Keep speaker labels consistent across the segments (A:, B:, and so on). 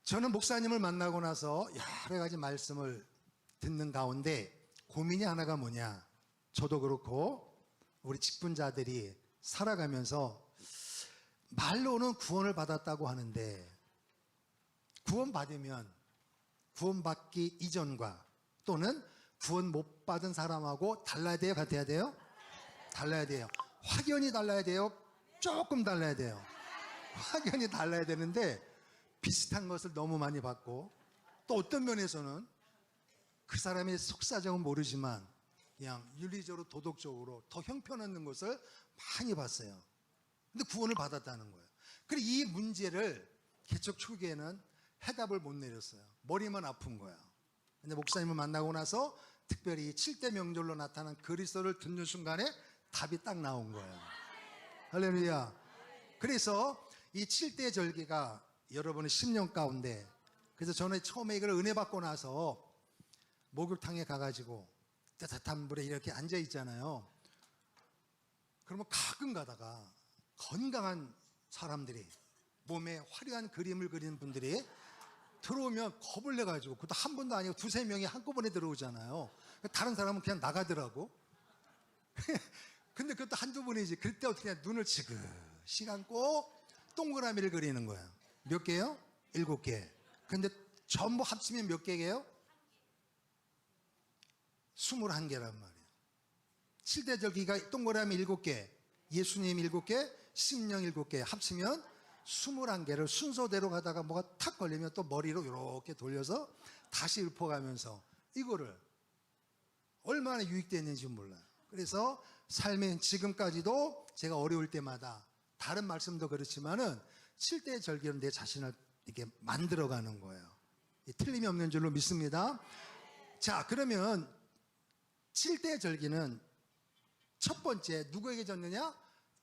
A: 저는 목사님을 만나고 나서 여러 가지 말씀을 듣는 가운데 고민이 하나가 뭐냐, 저도 그렇고 우리 직분자들이 살아가면서 말로는 구원을 받았다고 하는데 구원받으면 구원받기 이전과 또는 구원 못 받은 사람하고 달라야 돼요? 같아야 돼요? 달라야 돼요. 확연히 달라야 돼요? 조금 달라야 돼요? 확연히 달라야 되는데 비슷한 것을 너무 많이 받고, 또 어떤 면에서는 그 사람의 속사정은 모르지만 그냥 윤리적으로 도덕적으로 더 형편없는 것을 많이 봤어요. 근데 구원을 받았다는 거예요. 그리고 이 문제를 개척 초기에는 해답을 못 내렸어요. 머리만 아픈 거야. 근데 목사님을 만나고 나서 특별히 7대 명절로 나타난 그리스도를 듣는 순간에 답이 딱 나온 거예요. 할렐루야. 그래서 이 7대 절기가 여러분의 10년 가운데, 그래서 저는 처음에 이걸 은혜 받고 나서 목욕탕에 가가지고 따뜻한 물에 이렇게 앉아 있잖아요. 그러면 가끔 가다가 건강한 사람들이, 몸에 화려한 그림을 그리는 분들이 들어오면 겁을 내가지고, 그것도 한 분도 아니고 두세 명이 한꺼번에 들어오잖아요. 다른 사람은 그냥 나가더라고. 근데 그것도 한두 분이지. 그때 어떻게 해? 눈을 지그시 감고 동그라미를 그리는 거예요. 몇 개요? 7개. 근데 전부 합치면 몇 개예요? 21개란 말이에요. 7대 절기가 동그라미 7개, 예수님 7개, 심령 7개 합치면 21개를 순서대로 가다가 뭐가 탁 걸리면 또 머리로 이렇게 돌려서 다시 읊어가면서 이거를 얼마나 유익됐는지 몰라요. 그래서 삶의 지금까지도 제가 어려울 때마다 다른 말씀도 그렇지만은 7대 절기는 내 자신을 이렇게 만들어가는 거예요. 틀림이 없는 줄로 믿습니다. 자, 그러면 7대 절기는 첫 번째 누구에게 줬느냐?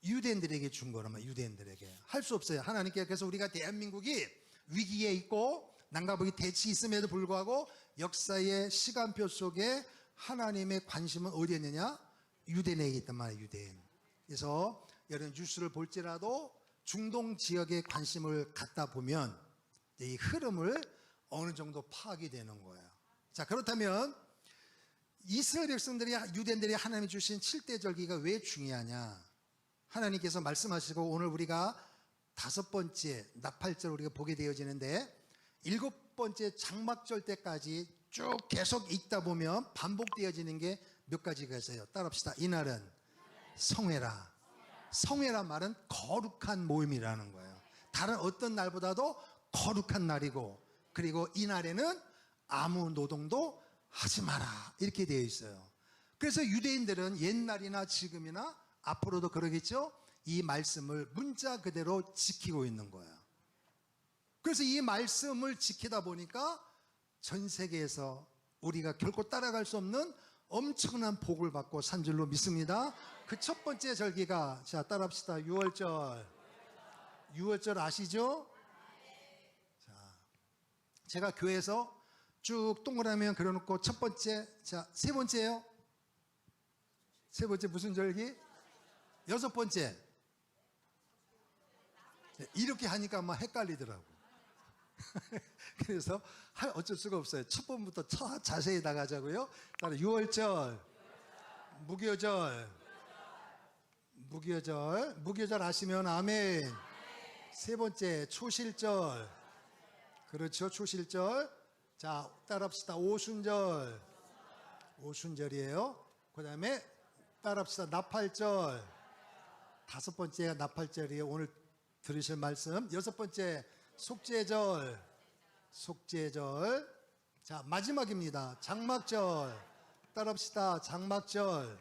A: 유대인들에게 준 거란 말이에요. 유대인들에게. 할 수 없어요. 하나님께. 그래서 우리가 대한민국이 위기에 있고 남과 북이 대치 있음에도 불구하고 역사의 시간표 속에 하나님의 관심은 어디에 있느냐? 유대인에게 있단 말이에요. 유대인. 그래서 여러분 뉴스를 볼지라도 중동 지역에 관심을 갖다 보면 이 흐름을 어느 정도 파악이 되는 거예요. 자, 그렇다면 이스라엘 백성들이, 유대인들이 하나님이 주신 7대 절기가 왜 중요하냐? 하나님께서 말씀하시고 오늘 우리가 5번째 나팔절 우리가 보게 되어지는데 7번째 장막절 때까지 쭉 계속 읽다 보면 반복되어지는 게 몇 가지가 있어요. 따라합시다. 이날은 성회라. 성회란 말은 거룩한 모임이라는 거예요. 다른 어떤 날보다도 거룩한 날이고, 그리고 이날에는 아무 노동도 하지 마라 이렇게 되어 있어요. 그래서 유대인들은 옛날이나 지금이나 앞으로도 그러겠죠. 이 말씀을 문자 그대로 지키고 있는 거예요. 그래서 이 말씀을 지키다 보니까 전 세계에서 우리가 결코 따라갈 수 없는 엄청난 복을 받고 산 줄로 믿습니다. 그 첫 번째 절기가, 자, 따라합시다. 6월절. 6월절 아시죠? 자, 제가 교회에서 쭉 동그라미 그려놓고 첫 번째, 자, 세 번째예요. 세 번째 무슨 절기? 6번째. 이렇게 하니까 막 헷갈리더라고. 그래서 어쩔 수가 없어요. 첫 번부터 자세히 나가자고요. 따라 6월절, 무교절, 무교절 아시면 아멘. 세 번째 초실절, 그렇죠, 초실절. 자, 따라합시다. 오순절, 오순절이에요. 그 다음에 따라합시다. 나팔절, 5번째가 나팔절이에요. 오늘 들으실 말씀. 6번째 속죄절, 속죄절. 자, 마지막입니다. 장막절. 따라합시다. 장막절.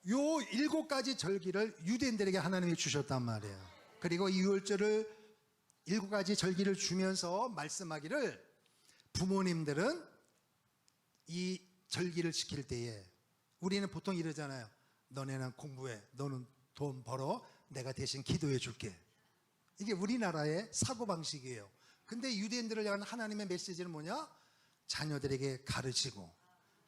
A: 요 7가지 절기를 유대인들에게 하나님이 주셨단 말이에요. 그리고 이 6월절을 7가지 절기를 주면서 말씀하기를, 부모님들은 이 절기를 지킬 때에 우리는 보통 이러잖아요. 너네는 공부해, 너는 돈 벌어, 내가 대신 기도해 줄게. 이게 우리나라의 사고방식이에요. 근데 유대인들을 향한 하나님의 메시지는 뭐냐? 자녀들에게 가르치고,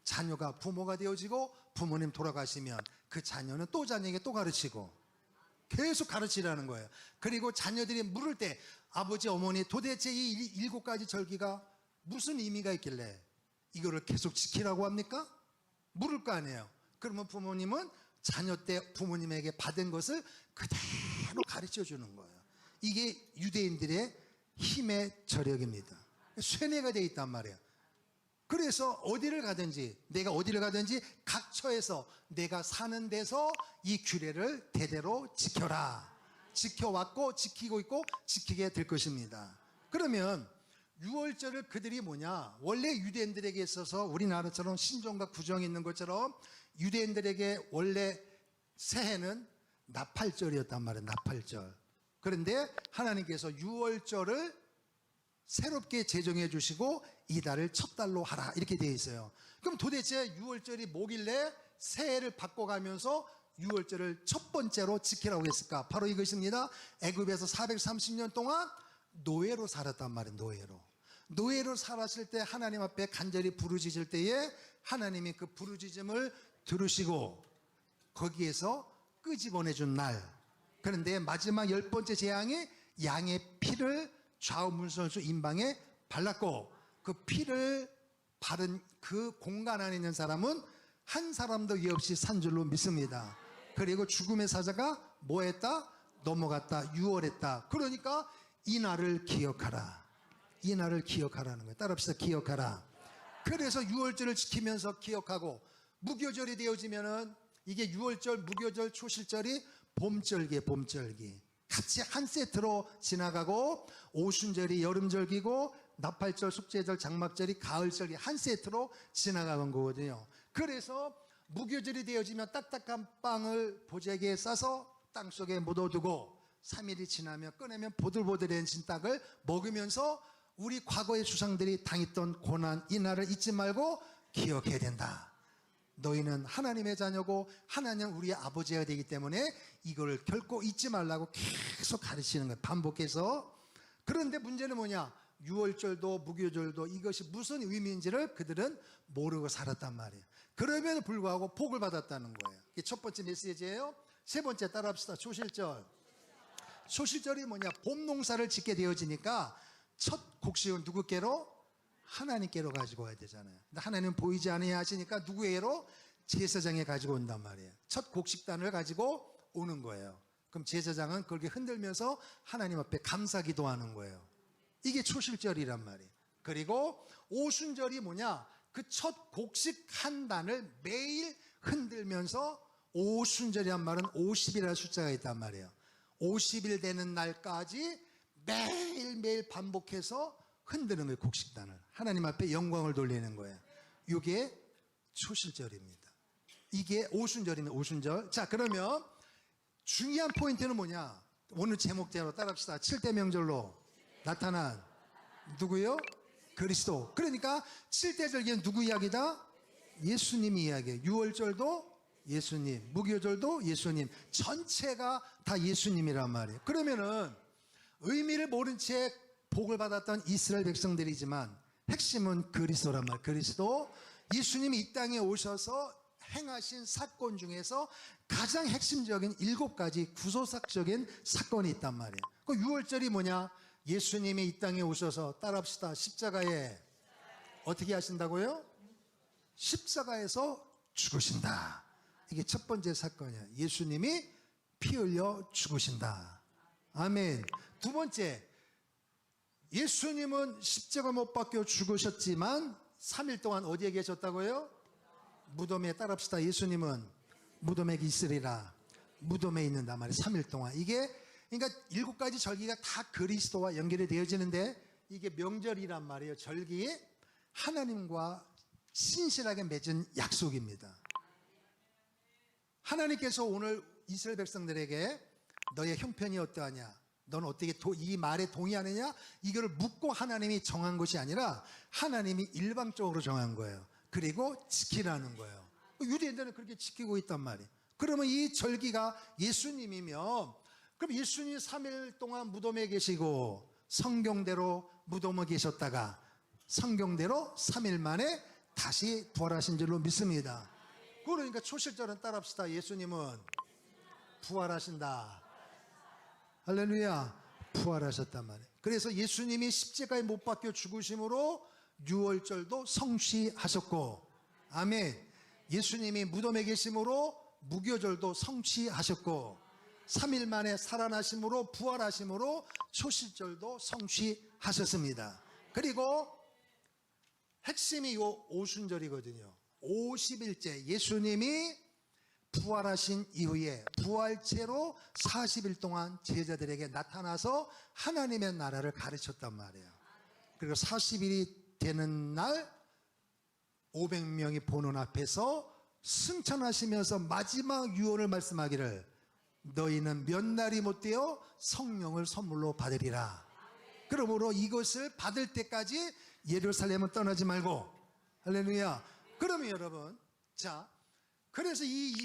A: 자녀가 부모가 되어지고, 부모님 돌아가시면 그 자녀는 또 자녀에게 또 가르치고, 계속 가르치라는 거예요. 그리고 자녀들이 물을 때 아버지 어머니 도대체 이 7가지 절기가 무슨 의미가 있길래 이거를 계속 지키라고 합니까? 물을 거 아니에요. 그러면 부모님은 자녀 때 부모님에게 받은 것을 그대로 가르쳐 주는 거예요. 이게 유대인들의 힘의 저력입니다. 쇠뇌가 되어 있단 말이에요. 그래서 어디를 가든지 내가 어디를 가든지 각 처에서 내가 사는 데서 이 규례를 대대로 지켜라. 지켜왔고 지키고 있고 지키게 될 것입니다. 그러면 유월절을 그들이 뭐냐? 원래 유대인들에게 있어서 우리나라처럼 신종과 구정이 있는 것처럼 유대인들에게 원래 새해는 나팔절이었단 말이에요. 나팔절. 그런데 하나님께서 유월절을 새롭게 제정해 주시고 이달을 첫 달로 하라 이렇게 되어 있어요. 그럼 도대체 유월절이 뭐길래 새해를 바꿔가면서 유월절을 첫 번째로 지키라고 했을까? 바로 이것입니다. 애굽에서 430년 동안 노예로 살았단 말이에요. 노예로 살았을 때 하나님 앞에 간절히 부르짖을 때에 하나님이 그 부르짖음을 들으시고 거기에서 끄집어내준 날. 그런데 마지막 10번째 재앙이 양의 피를 좌우 문선수 임방에 발랐고 그 피를 바른 그 공간 안에 있는 사람은 한 사람도 예 없이 산 줄로 믿습니다. 그리고 죽음의 사자가 뭐 했다? 넘어갔다. 유월했다. 그러니까 이 날을 기억하라. 이 날을 기억하라는 거예요. 따라합시다. 기억하라. 그래서 유월절을 지키면서 기억하고 무교절이 되어지면은 이게 유월절, 무교절, 초실절이 봄절기에 봄절기 같이 한 세트로 지나가고 오순절이 여름절기고 나팔절, 숙제절, 장막절이 가을절기 한 세트로 지나가는 거거든요. 그래서 무교절이 되어지면 딱딱한 빵을 보재기에 싸서 땅속에 묻어두고 3일이 지나면 꺼내면 보들보들해진 떡을 먹으면서 우리 과거의 주상들이 당했던 고난 이 날을 잊지 말고 기억해야 된다. 너희는 하나님의 자녀고 하나님은 우리의 아버지가 되기 때문에 이걸 결코 잊지 말라고 계속 가르치는 거예요. 반복해서. 그런데 문제는 뭐냐? 유월절도 무교절도 이것이 무슨 의미인지를 그들은 모르고 살았단 말이에요. 그럼에도 불구하고 복을 받았다는 거예요. 이게 첫 번째 메시지예요. 세 번째 따라합시다. 초실절. 초실절이 뭐냐? 봄 농사를 짓게 되어지니까 첫 곡식은 누구께로? 하나님께로 가지고 와야 되잖아요. 근데 하나님은 보이지 않아야 하시니까 누구에게로? 제사장에 가지고 온단 말이에요. 첫 곡식단을 가지고 오는 거예요. 그럼 제사장은 그렇게 흔들면서 하나님 앞에 감사 기도하는 거예요. 이게 초실절이란 말이에요. 그리고 오순절이 뭐냐? 그 첫 곡식 한 단을 매일 흔들면서 오순절이란 말은 50이라는 숫자가 있단 말이에요. 50일 되는 날까지 매일매일 반복해서 흔드는 거예요. 곡식단을. 하나님 앞에 영광을 돌리는 거예요. 이게 초실절입니다. 이게 오순절입니다. 오순절. 자, 그러면 중요한 포인트는 뭐냐? 오늘 제목대로 따라합시다. 7대 명절로 나타난 누구요? 그리스도. 그러니까 7대 절기는 누구 이야기다? 예수님 이야기예요. 유월절도 예수님, 무교절도 예수님, 전체가 다 예수님이란 말이에요. 그러면은 의미를 모른 채 복을 받았던 이스라엘 백성들이지만 핵심은 그리스도란 말이에요. 그리스도. 예수님이 이 땅에 오셔서 행하신 사건 중에서 가장 핵심적인 7가지 구속사적인 사건이 있단 말이에요. 그 유월절이 뭐냐? 예수님이 이 땅에 오셔서 따라합시다. 십자가에 어떻게 하신다고요? 십자가에서 죽으신다. 이게 첫 번째 사건이에요. 예수님이 피 흘려 죽으신다. 아멘. 두 번째, 예수님은 십자가 못 박혀 죽으셨지만 3일 동안 어디에 계셨다고요? 무덤에. 따라합시다. 예수님은 무덤에 있으리라. 무덤에 있는다 말이에요. 3일 동안. 이게 그러니까 7가지 절기가 다 그리스도와 연결이 되어지는데 이게 명절이란 말이에요. 절기. 하나님과 신실하게 맺은 약속입니다. 하나님께서 오늘 이스라엘 백성들에게 너의 형편이 어떠하냐? 너는 어떻게 이 말에 동의하느냐? 이거를 묻고 하나님이 정한 것이 아니라 하나님이 일방적으로 정한 거예요. 그리고 지키라는 거예요. 유대인들은 그렇게 지키고 있단 말이에요. 그러면 이 절기가 예수님이면 그럼 예수님이 3일 동안 무덤에 계시고 성경대로 무덤에 계셨다가 성경대로 3일 만에 다시 부활하신 줄로 믿습니다. 그러니까 초실절은 따라합시다. 예수님은 부활하신다. 할렐루야. 부활하셨단 말이에요. 그래서 예수님이 십자가에 못 박혀 죽으심으로 유월절도 성취하셨고, 아멘. 예수님이 무덤에 계심으로 무교절도 성취하셨고, 3일 만에 살아나심으로 부활하심으로 초실절도 성취하셨습니다. 그리고 핵심이 요 오순절이거든요. 50일째 예수님이 부활하신 이후에 부활체로 40일 동안 제자들에게 나타나서 하나님의 나라를 가르쳤단 말이에요. 그리고 40일이 되는 날 500명이 보는 앞에서 승천하시면서 마지막 유언을 말씀하기를 너희는 몇 날이 못되어 성령을 선물로 받으리라. 그러므로 이것을 받을 때까지 예루살렘은 떠나지 말고, 할렐루야. 그러면 여러분, 자, 그래서 이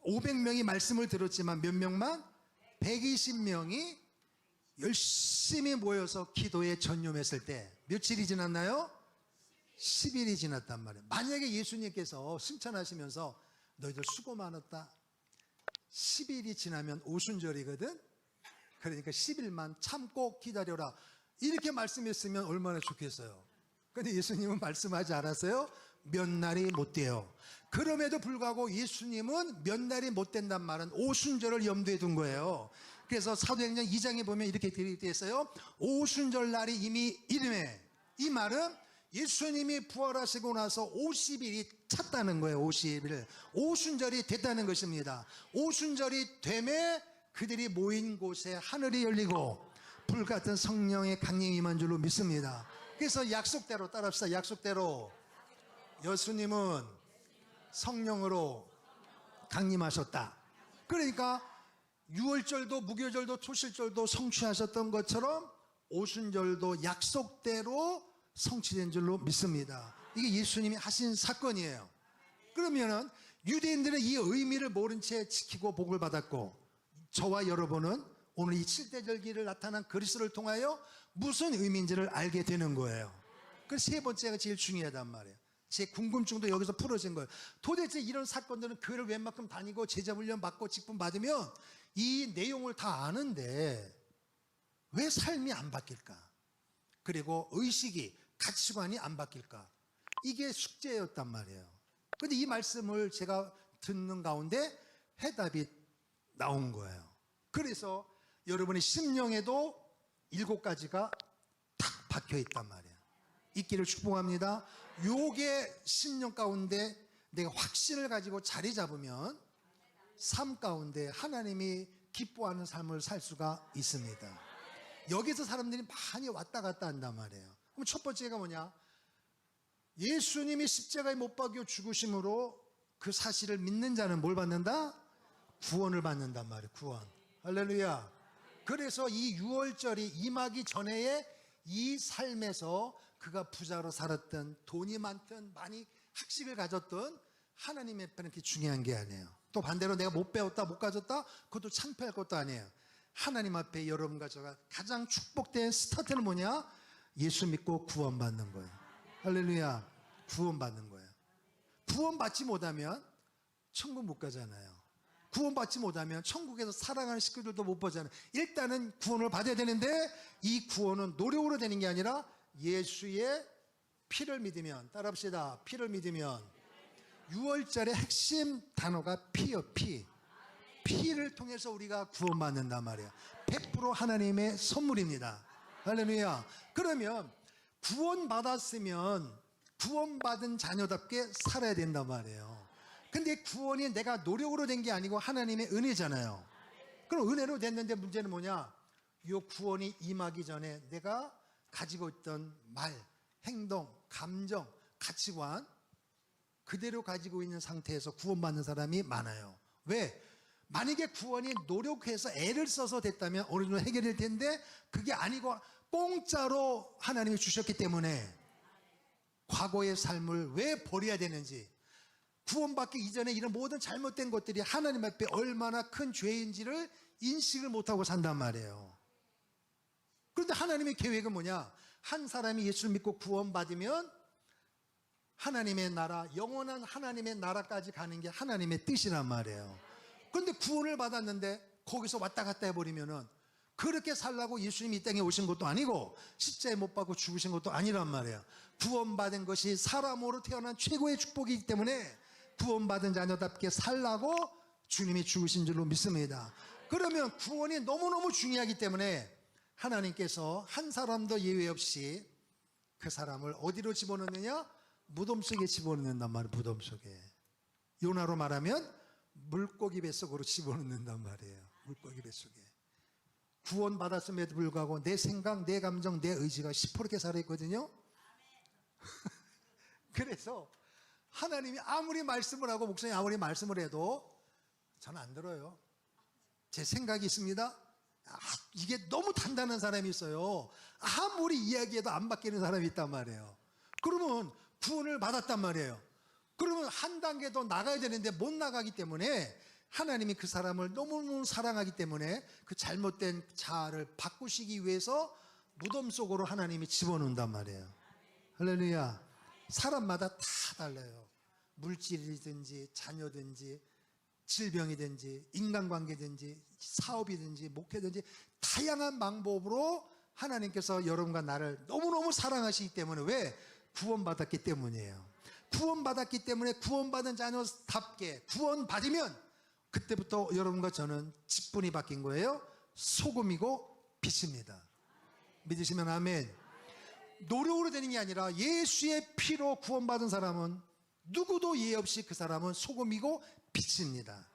A: 500명이 말씀을 들었지만 몇 명만? 120명이 열심히 모여서 기도에 전념했을 때 며칠이 지났나요? 10일이 지났단 말이에요. 만약에 예수님께서 승천하시면서 너희들 수고 많았다, 10일이 지나면 오순절이거든. 그러니까 10일만 참고 기다려라, 이렇게 말씀했으면 얼마나 좋겠어요. 근데 예수님은 말씀하지 않았어요. 몇 날이 못 돼요. 그럼에도 불구하고 예수님은 몇 날이 못 된단 말은 오순절을 염두에 둔 거예요. 그래서 사도행전 2장에 보면 이렇게 되어 있어요. 오순절 날이 이미 이름에, 이 말은 예수님이 부활하시고 나서 50일이 찼다는 거예요. 50일. 오순절이 됐다는 것입니다. 오순절이 되매 그들이 모인 곳에 하늘이 열리고 불같은 성령의 강림이 임한 줄로 믿습니다. 그래서 약속대로 따라합시다. 약속대로 예수님은 성령으로 강림하셨다. 그러니까 유월절도 무교절도 초실절도 성취하셨던 것처럼 오순절도 약속대로 성취된 줄로 믿습니다. 이게 예수님이 하신 사건이에요. 그러면은 유대인들은 이 의미를 모른 채 지키고 복을 받았고, 저와 여러분은 오늘 이 칠대절기를 나타난 그리스도를 통하여 무슨 의미인지를 알게 되는 거예요. 그래서 세 번째가 제일 중요하단 말이에요. 제 궁금증도 여기서 풀어진 거예요. 도대체 이런 사건들은 교회를 웬만큼 다니고 제자훈련 받고 직분 받으면 이 내용을 다 아는데 왜 삶이 안 바뀔까? 그리고 의식이, 가치관이 안 바뀔까? 이게 숙제였단 말이에요. 근데 이 말씀을 제가 듣는 가운데 해답이 나온 거예요. 그래서 여러분의 심령에도 7가지가 탁 박혀 있단 말이에요. 있기를 축복합니다. 요게 심령 가운데 내가 확신을 가지고 자리 잡으면 삶 가운데 하나님이 기뻐하는 삶을 살 수가 있습니다. 여기서 사람들이 많이 왔다 갔다 한단 말이에요. 그럼 첫 번째가 뭐냐? 예수님이 십자가에 못 박혀 죽으심으로 그 사실을 믿는 자는 뭘 받는다? 구원을 받는단 말이에요. 구원. 할렐루야. 그래서 이 유월절이 임하기 전에의 이 삶에서 그가 부자로 살았던, 돈이 많든 많이 학식을 가졌던 하나님의 앞에는 그게 중요한 게 아니에요. 또 반대로 내가 못 배웠다, 못 가졌다, 그것도 창피할 것도 아니에요. 하나님 앞에 여러분과 저가 가장 축복된 스타트는 뭐냐? 예수 믿고 구원받는 거예요. 할렐루야. 구원받는 거예요. 구원받지 못하면 천국 못 가잖아요. 구원받지 못하면 천국에서 사랑하는 식구들도 못 보잖아요. 일단은 구원을 받아야 되는데 이 구원은 노력으로 되는 게 아니라 예수의 피를 믿으면, 따라합시다. 피를 믿으면. 6월절의 핵심 단어가 피요, 피. 피를 통해서 우리가 구원받는단 말이에요. 100% 하나님의 선물입니다. 할렐루야. 그러면 구원받았으면 구원받은 자녀답게 살아야 된단 말이에요. 근데 구원이 내가 노력으로 된 게 아니고 하나님의 은혜잖아요. 그럼 은혜로 됐는데 문제는 뭐냐? 이 구원이 임하기 전에 내가 가지고 있던 말, 행동, 감정, 가치관 그대로 가지고 있는 상태에서 구원받는 사람이 많아요. 왜? 만약에 구원이 노력해서 애를 써서 됐다면 어느 정도 해결될 텐데 그게 아니고 공짜로 하나님이 주셨기 때문에 과거의 삶을 왜 버려야 되는지, 구원받기 이전에 이런 모든 잘못된 것들이 하나님 앞에 얼마나 큰 죄인지를 인식을 못하고 산단 말이에요. 그런데 하나님의 계획은 뭐냐? 한 사람이 예수를 믿고 구원받으면 하나님의 나라, 영원한 하나님의 나라까지 가는 게 하나님의 뜻이란 말이에요. 그런데 구원을 받았는데 거기서 왔다 갔다 해버리면은 그렇게 살라고 예수님이 이 땅에 오신 것도 아니고 십자가에 못 박고 죽으신 것도 아니란 말이에요. 구원받은 것이 사람으로 태어난 최고의 축복이기 때문에 구원받은 자녀답게 살라고 주님이 죽으신 줄로 믿습니다. 그러면 구원이 너무너무 중요하기 때문에 하나님께서 한 사람도 예외 없이 그 사람을 어디로 집어넣느냐? 무덤 속에 집어넣는단 말이에요. 무덤 속에. 요나로 말하면 물고기 뱃속으로 집어넣는단 말이에요. 물고기 뱃속에. 구원받았음에도 불구하고 내 생각, 내 감정, 내 의지가 시퍼렇게 살아있거든요. 그래서 하나님이 아무리 말씀을 하고 목사님이 아무리 말씀을 해도 저는 안 들어요. 제 생각이 있습니다. 이게 너무 단단한 사람이 있어요. 아무리 이야기해도 안 바뀌는 사람이 있단 말이에요. 그러면 구원을 받았단 말이에요. 그러면 한 단계 더 나가야 되는데 못 나가기 때문에 하나님이 그 사람을 너무너무 사랑하기 때문에 그 잘못된 자아를 바꾸시기 위해서 무덤 속으로 하나님이 집어넣는단 말이에요. 할렐루야. 사람마다 다 달라요. 물질이든지 자녀든지 질병이든지 인간관계든지 사업이든지 목회든지 다양한 방법으로 하나님께서 여러분과 나를 너무너무 사랑하시기 때문에 왜? 구원받았기 때문이에요. 구원받았기 때문에 구원받은 자녀답게 구원받으면 그때부터 여러분과 저는 직분이 바뀐 거예요. 소금이고 빛입니다. 믿으시면 아멘. 노력으로 되는 게 아니라 예수의 피로 구원받은 사람은 누구도 예의 없이 그 사람은 소금이고 빛입니다.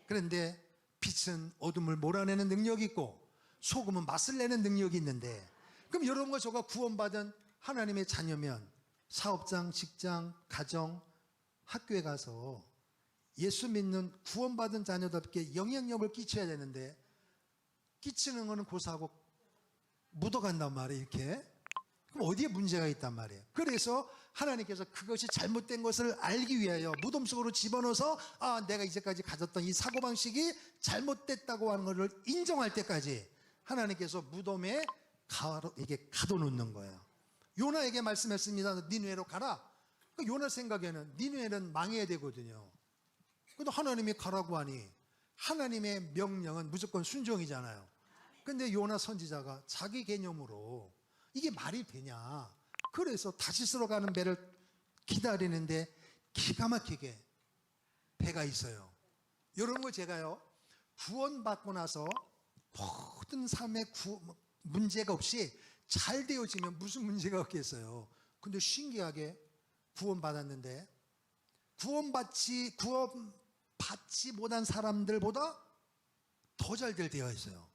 A: 그런데 빛은 어둠을 몰아내는 능력이 있고 소금은 맛을 내는 능력이 있는데, 그럼 여러분과 저가 구원받은 하나님의 자녀면 사업장, 직장, 가정, 학교에 가서 예수 믿는 구원받은 자녀답게 영향력을 끼쳐야 되는데 끼치는 거는 고사하고 묻어간단 말이에요. 이렇게. 그럼 어디에 문제가 있단 말이에요. 그래서 하나님께서 그것이 잘못된 것을 알기 위하여 무덤 속으로 집어넣어서 내가 이제까지 가졌던 이 사고방식이 잘못됐다고 하는 것을 인정할 때까지 하나님께서 무덤에 이게 가둬놓는 거예요. 요나에게 말씀했습니다. 니느웨로 가라. 요나 생각에는 니느웨는 망해야 되거든요. 근데 하나님이 가라고 하니 하나님의 명령은 무조건 순종이잖아요. 근데 요나 선지자가 자기 개념으로 이게 말이 되냐. 그래서 다시스로 가는 배를 기다리는데 기가 막히게 배가 있어요. 여러분, 제가요 구원받고 나서 모든 삶에 문제가 없이 잘 되어지면 무슨 문제가 없겠어요. 근데 신기하게 구원받았는데 구원받지 못한 사람들보다 더 잘들 되어 있어요.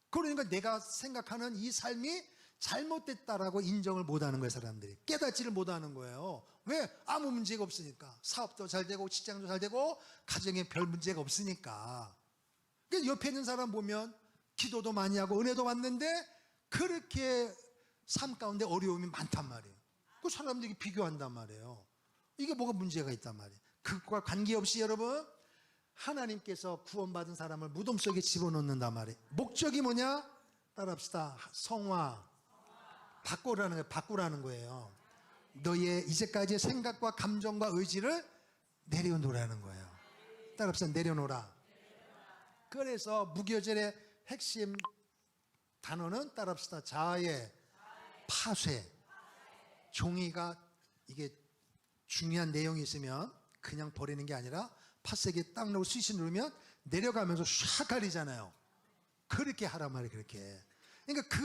A: 그러니까 내가 생각하는 이 삶이 잘못됐다라고 인정을 못하는 거예요. 사람들이 깨닫지를 못하는 거예요. 왜? 아무 문제가 없으니까. 사업도 잘 되고 직장도 잘 되고 가정에 별 문제가 없으니까. 그러니까 옆에 있는 사람 보면 기도도 많이 하고 은혜도 받는데 그렇게 삶 가운데 어려움이 많단 말이에요. 그 사람들이 비교한단 말이에요. 이게 뭐가 문제가 있단 말이에요. 그것과 관계없이 여러분, 하나님께서 구원받은 사람을 무덤 속에 집어넣는단 말이에요. 목적이 뭐냐? 따라합시다. 성화. 바꾸라는 거예요. 너의 이제까지의 생각과 감정과 의지를 내려놓으라는 거예요. 따라합시다. 내려놓으라. 그래서 무교절의 핵심 단어는 따라합시다. 자아의 파쇄. 종이가 이게 중요한 내용이 있으면 그냥 버리는 게 아니라 파쇄기에 딱 넣고 스위치 누르면 내려가면서 샥 가리잖아요. 그렇게 하란 말이에요. 그렇게. 그러니까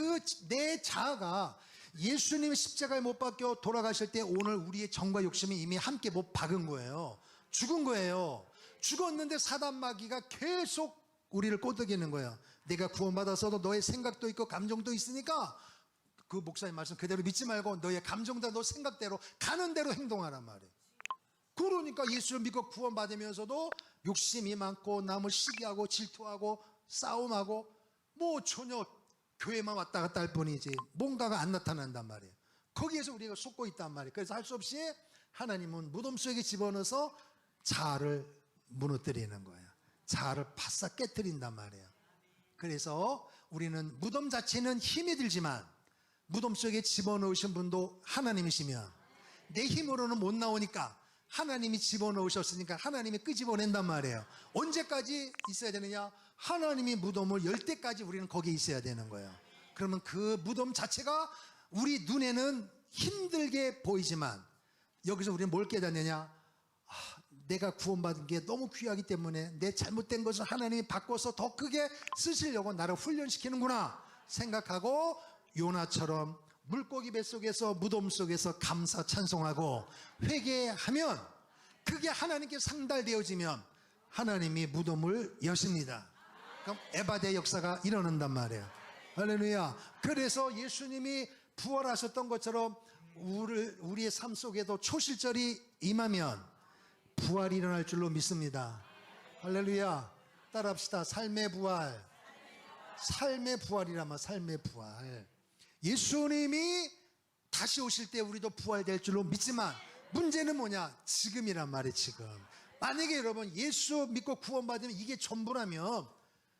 A: 내 자아가 예수님이 십자가에 못 박혀 돌아가실 때 오늘 우리의 정과 욕심이 이미 함께 못 박은 거예요. 죽은 거예요. 죽었는데 사단 마귀가 계속 우리를 꼬드기는 거예요. 내가 구원받았어도 너의 생각도 있고 감정도 있으니까 그 목사님 말씀 그대로 믿지 말고 너의 감정대로 너 생각대로 가는 대로 행동하란 말이에요. 그러니까 예수를 믿고 구원받으면서도 욕심이 많고 남을 시기하고 질투하고 싸움하고 뭐 전혀 교회만 왔다 갔다 할 뿐이지 뭔가가 안 나타난단 말이에요. 거기에서 우리가 속고 있단 말이에요. 그래서 할 수 없이 하나님은 무덤 속에 집어넣어서 자아를 무너뜨리는 거예요. 자아를 바싹 깨뜨린단 말이에요. 그래서 우리는 무덤 자체는 힘이 들지만 무덤 속에 집어넣으신 분도 하나님이시면 내 힘으로는 못 나오니까 하나님이 집어넣으셨으니까 하나님이 끄집어낸단 말이에요. 언제까지 있어야 되느냐? 하나님이 무덤을 열 때까지 우리는 거기에 있어야 되는 거예요. 그러면 그 무덤 자체가 우리 눈에는 힘들게 보이지만 여기서 우리는 뭘 깨닫느냐? 내가 구원받은 게 너무 귀하기 때문에 내 잘못된 것을 하나님이 바꿔서 더 크게 쓰시려고 나를 훈련시키는구나 생각하고 요나처럼 물고기 뱃속에서 무덤 속에서 감사 찬송하고 회개하면 그게 하나님께 상달되어지면 하나님이 무덤을 여십니다. 그럼 에바데 역사가 일어난단 말이에요. 할렐루야. 그래서 예수님이 부활하셨던 것처럼 우리의 삶 속에도 초실절이 임하면 부활이 일어날 줄로 믿습니다. 할렐루야. 따라합시다. 삶의 부활. 삶의 부활이라면 삶의 부활. 예수님이 다시 오실 때 우리도 부활될 줄로 믿지만 문제는 뭐냐? 지금이란 말이에요. 지금. 만약에 여러분 예수 믿고 구원받으면 이게 전부라면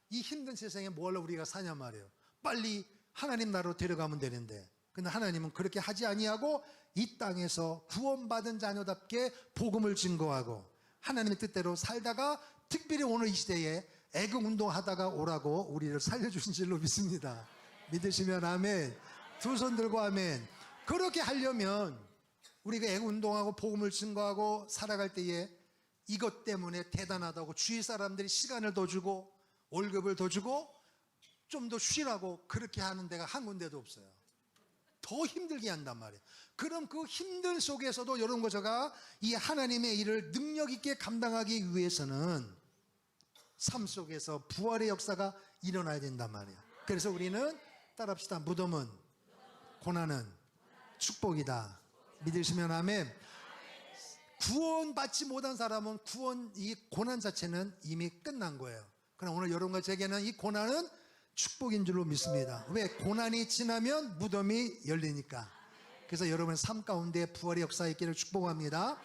A: 이 힘든 세상에 뭘로 우리가 사냐 말이에요. 빨리 하나님 나라로 데려가면 되는데, 근데 하나님은 그렇게 하지 아니하고 이 땅에서 구원받은 자녀답게 복음을 증거하고 하나님의 뜻대로 살다가 특별히 오늘 이 시대에 애국 운동하다가 오라고 우리를 살려주신 줄로 믿습니다. 믿으시면 아멘. 두 손 들고 아멘. 그렇게 하려면 우리가 애국 운동하고 복음을 증거하고 살아갈 때에 이것 때문에 대단하다고 주위 사람들이 시간을 더 주고 월급을 더 주고 좀 더 쉬라고 그렇게 하는 데가 한 군데도 없어요. 더 힘들게 한단 말이에요. 그럼 그 힘든 속에서도 여러분 제가 이 하나님의 일을 능력 있게 감당하기 위해서는 삶 속에서 부활의 역사가 일어나야 된단 말이에요. 그래서 우리는 따라합시다. 무덤은 고난은 축복이다. 믿으시면 아멘. 구원받지 못한 사람은 이 고난 자체는 이미 끝난 거예요. 그럼 오늘 여러분과 제게는 이 고난은 축복인 줄로 믿습니다. 왜? 고난이 지나면 무덤이 열리니까. 그래서 여러분의 삶 가운데 부활의 역사 있기를 축복합니다.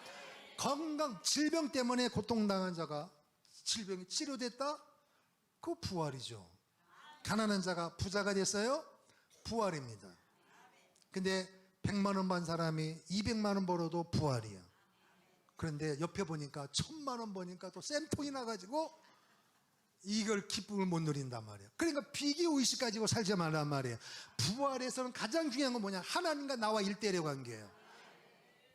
A: 질병 때문에 고통당한 자가 질병이 치료됐다? 그거 부활이죠. 가난한 자가 부자가 됐어요? 부활입니다. 근데 100만 원 번 사람이 200만 원 벌어도 부활이에요. 그런데 옆에 보니까 1000만 원 버니까 또 쌤통이 나가지고 이걸 기쁨을 못 누린단 말이에요. 그러니까 비교의식 가지고 살지 말란 말이에요. 부활에서는 가장 중요한 건 뭐냐? 하나님과 나와 일대의 관계예요.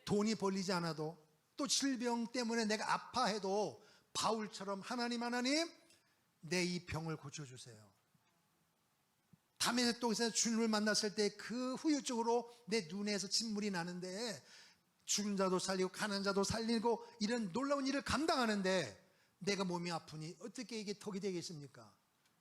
A: 돈이 벌리지 않아도 또 질병 때문에 내가 아파해도 바울처럼 하나님 내 이 병을 고쳐주세요. 다메섹 동에서 주님을 만났을 때 그 후유증으로 내 눈에서 진물이 나는데 죽은 자도 살리고 가난한 자도 살리고 이런 놀라운 일을 감당하는데 내가 몸이 아프니 어떻게 이게 덕이 되겠습니까?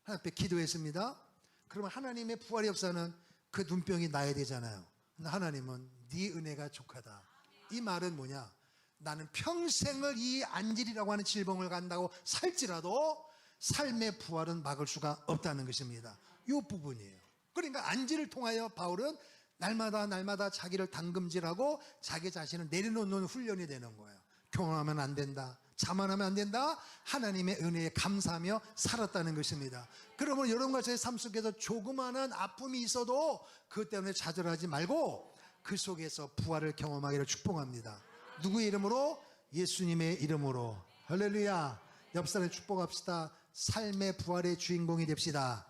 A: 하나님 앞에 기도했습니다. 그러면 하나님의 부활의 역사는 그 눈병이 나야 되잖아요. 하나님은 네 은혜가 족하다. 이 말은 뭐냐? 나는 평생을 이 안질이라고 하는 질병을 간다고 살지라도 삶의 부활은 막을 수가 없다는 것입니다. 이 부분이에요. 그러니까 안질을 통하여 바울은 날마다 자기를 담금질하고 자기 자신을 내려놓는 훈련이 되는 거예요. 교만하면 안 된다. 자만하면 안 된다. 하나님의 은혜에 감사하며 살았다는 것입니다. 그러면 여러분과 저의 삶 속에서 조그마한 아픔이 있어도 그것 때문에 좌절하지 말고 그 속에서 부활을 경험하기를 축복합니다. 누구의 이름으로? 예수님의 이름으로. 할렐루야. 옆 사람에 축복합시다. 삶의 부활의 주인공이 됩시다.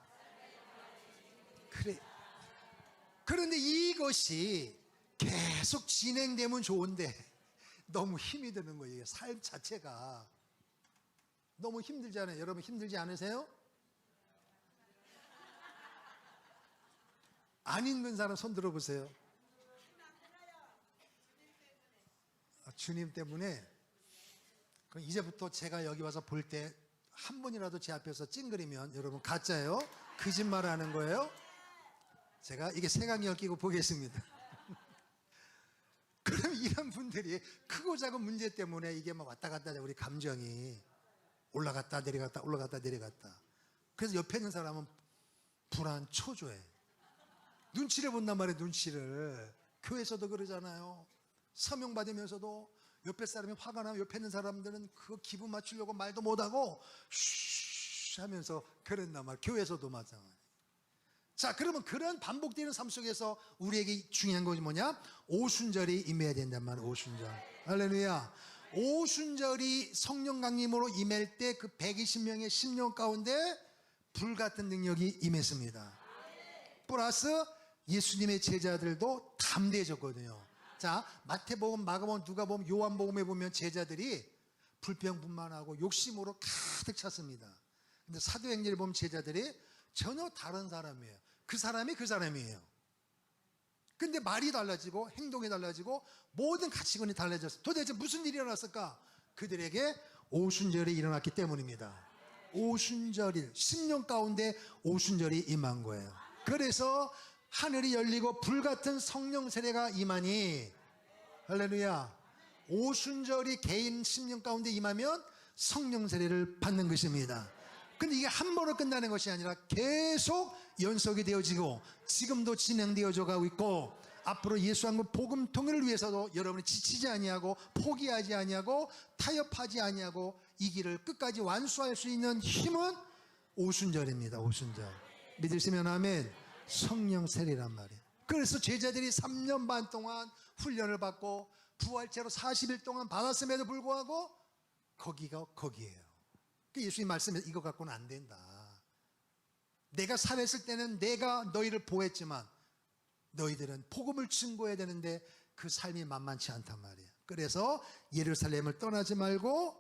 A: 그래. 그런데 이것이 계속 진행되면 좋은데 너무 힘이 드는 거예요. 삶 자체가 너무 힘들잖아요. 여러분 힘들지 않으세요? 안 힘든 사람 손 들어보세요. 주님 때문에. 그럼 이제부터 제가 여기 와서 볼 때 한 분이라도 제 앞에서 찡그리면 여러분 가짜예요? 거짓말하는 거예요? 제가 이게 색안경 끼고 보겠습니다. 그럼 이런 분들이 크고 작은 문제 때문에 이게 막 왔다 갔다 하자 우리 감정이 올라갔다 내려갔다 올라갔다 내려갔다. 그래서 옆에 있는 사람은 불안 초조해. 눈치를 본단 말이에요. 눈치를. 교회에서도 그러잖아요. 서명 받으면서도 옆에 사람이 화가 나면 옆에 있는 사람들은 그 기분 맞추려고 말도 못하고 쉬 하면서 그랬단 말이에요. 교회에서도 마찬가지. 자, 그러면 그런 반복되는 삶 속에서 우리에게 중요한 것이 뭐냐? 오순절이 임해야 된단 말이에요. 오순절. 할렐루야. 오순절이 성령 강림으로 임할 때 그 120명의 심령 가운데 불같은 능력이 임했습니다. 플러스 예수님의 제자들도 담대해졌거든요. 자, 마태복음, 마가복음, 누가복음, 요한복음에 보면 제자들이 불평분만하고 욕심으로 가득 찼습니다. 근데 사도행전에 보면 제자들이 전혀 다른 사람이에요. 그 사람이에요. 근데 말이 달라지고 행동이 달라지고 모든 가치관이 달라졌어요. 도대체 무슨 일이 일어났을까? 그들에게 오순절이 일어났기 때문입니다. 오순절일, 10년 가운데 오순절이 임한 거예요. 그래서 하늘이 열리고 불같은 성령 세례가 임하니, 할렐루야, 오순절이 개인 10년 가운데 임하면 성령 세례를 받는 것입니다. 근데 이게 한 번으로 끝나는 것이 아니라 계속 연속이 되어지고 지금도 진행되어져 가고 있고, 앞으로 예수 한국 복음 통일을 위해서도 여러분이 지치지 아니하고 포기하지 아니하고 타협하지 아니하고 이 길을 끝까지 완수할 수 있는 힘은 오순절입니다. 오순절. 믿으시면 아멘. 성령 세례란 말이에요. 그래서 제자들이 3년 반 동안 훈련을 받고 부활체로 40일 동안 받았음에도 불구하고 거기가 거기에요. 예수님 말씀에 이거 갖고는 안 된다. 내가 살았을 때는 내가 너희를 보호했지만 너희들은 복음을 증거해야 되는데 그 삶이 만만치 않단 말이에요. 그래서 예루살렘을 떠나지 말고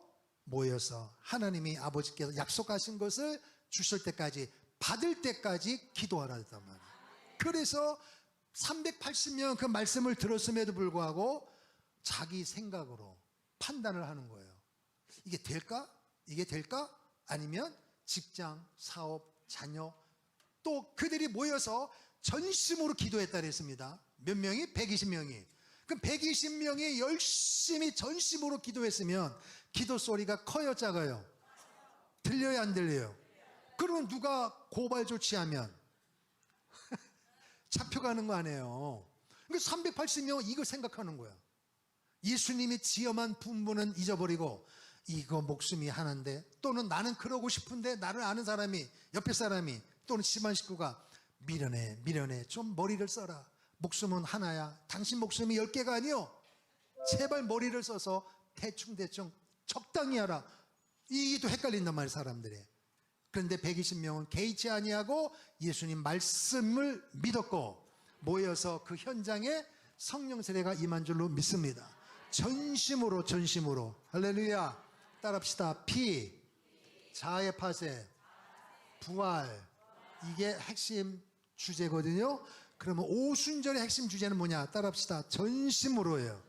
A: 모여서 하나님이 아버지께서 약속하신 것을 주실 때까지, 받을 때까지 기도하라 했단 말이에요. 그래서 380명 그 말씀을 들었음에도 불구하고 자기 생각으로 판단을 하는 거예요. 이게 될까? 이게 될까? 아니면 직장, 사업, 자녀, 또 그들이 모여서 전심으로 기도했다 그랬습니다. 몇 명이? 120명이. 그럼 120명이 열심히 전심으로 기도했으면 기도 소리가 커요, 작아요? 들려요, 안 들려요? 그러면 누가 고발 조치하면 잡혀가는 거 아니에요. 그러니까 380명은 이거 생각하는 거야. 예수님이 지엄한 분부는 잊어버리고 이거 목숨이 하나인데, 또는 나는 그러고 싶은데 나를 아는 사람이, 옆에 사람이, 또는 집안 식구가 미련해 좀 머리를 써라. 목숨은 하나야. 당신 목숨이 10개가 아니요, 제발 머리를 써서 대충 적당히 하라. 이게 또 헷갈린단 말이에요, 사람들이. 그런데 120명은 개의치 아니하고 예수님 말씀을 믿었고 모여서 그 현장에 성령 세례가 임한 줄로 믿습니다. 전심으로 할렐루야. 따라합시다. 피, 자의 파쇄, 부활, 이게 핵심 주제거든요. 그러면 오순절의 핵심 주제는 뭐냐? 따라합시다. 전심으로예요.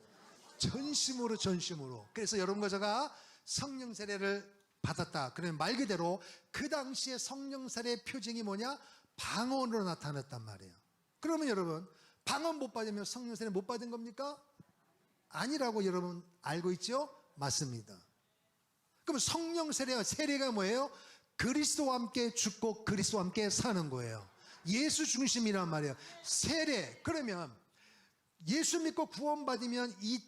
A: 전심으로. 그래서 여러분과 제가 성령 세례를 받았다. 그러면 말 그대로 그 당시에 성령 세례의 표징이 뭐냐? 방언으로 나타났단 말이에요. 그러면 여러분, 방언 못 받으면 성령 세례 못 받은 겁니까? 아니라고 여러분 알고 있죠? 맞습니다. 그럼 성령 세례가 뭐예요? 그리스도와 함께 죽고 그리스도와 함께 사는 거예요. 예수 중심이란 말이에요. 세례. 그러면 예수 믿고 구원받으면 이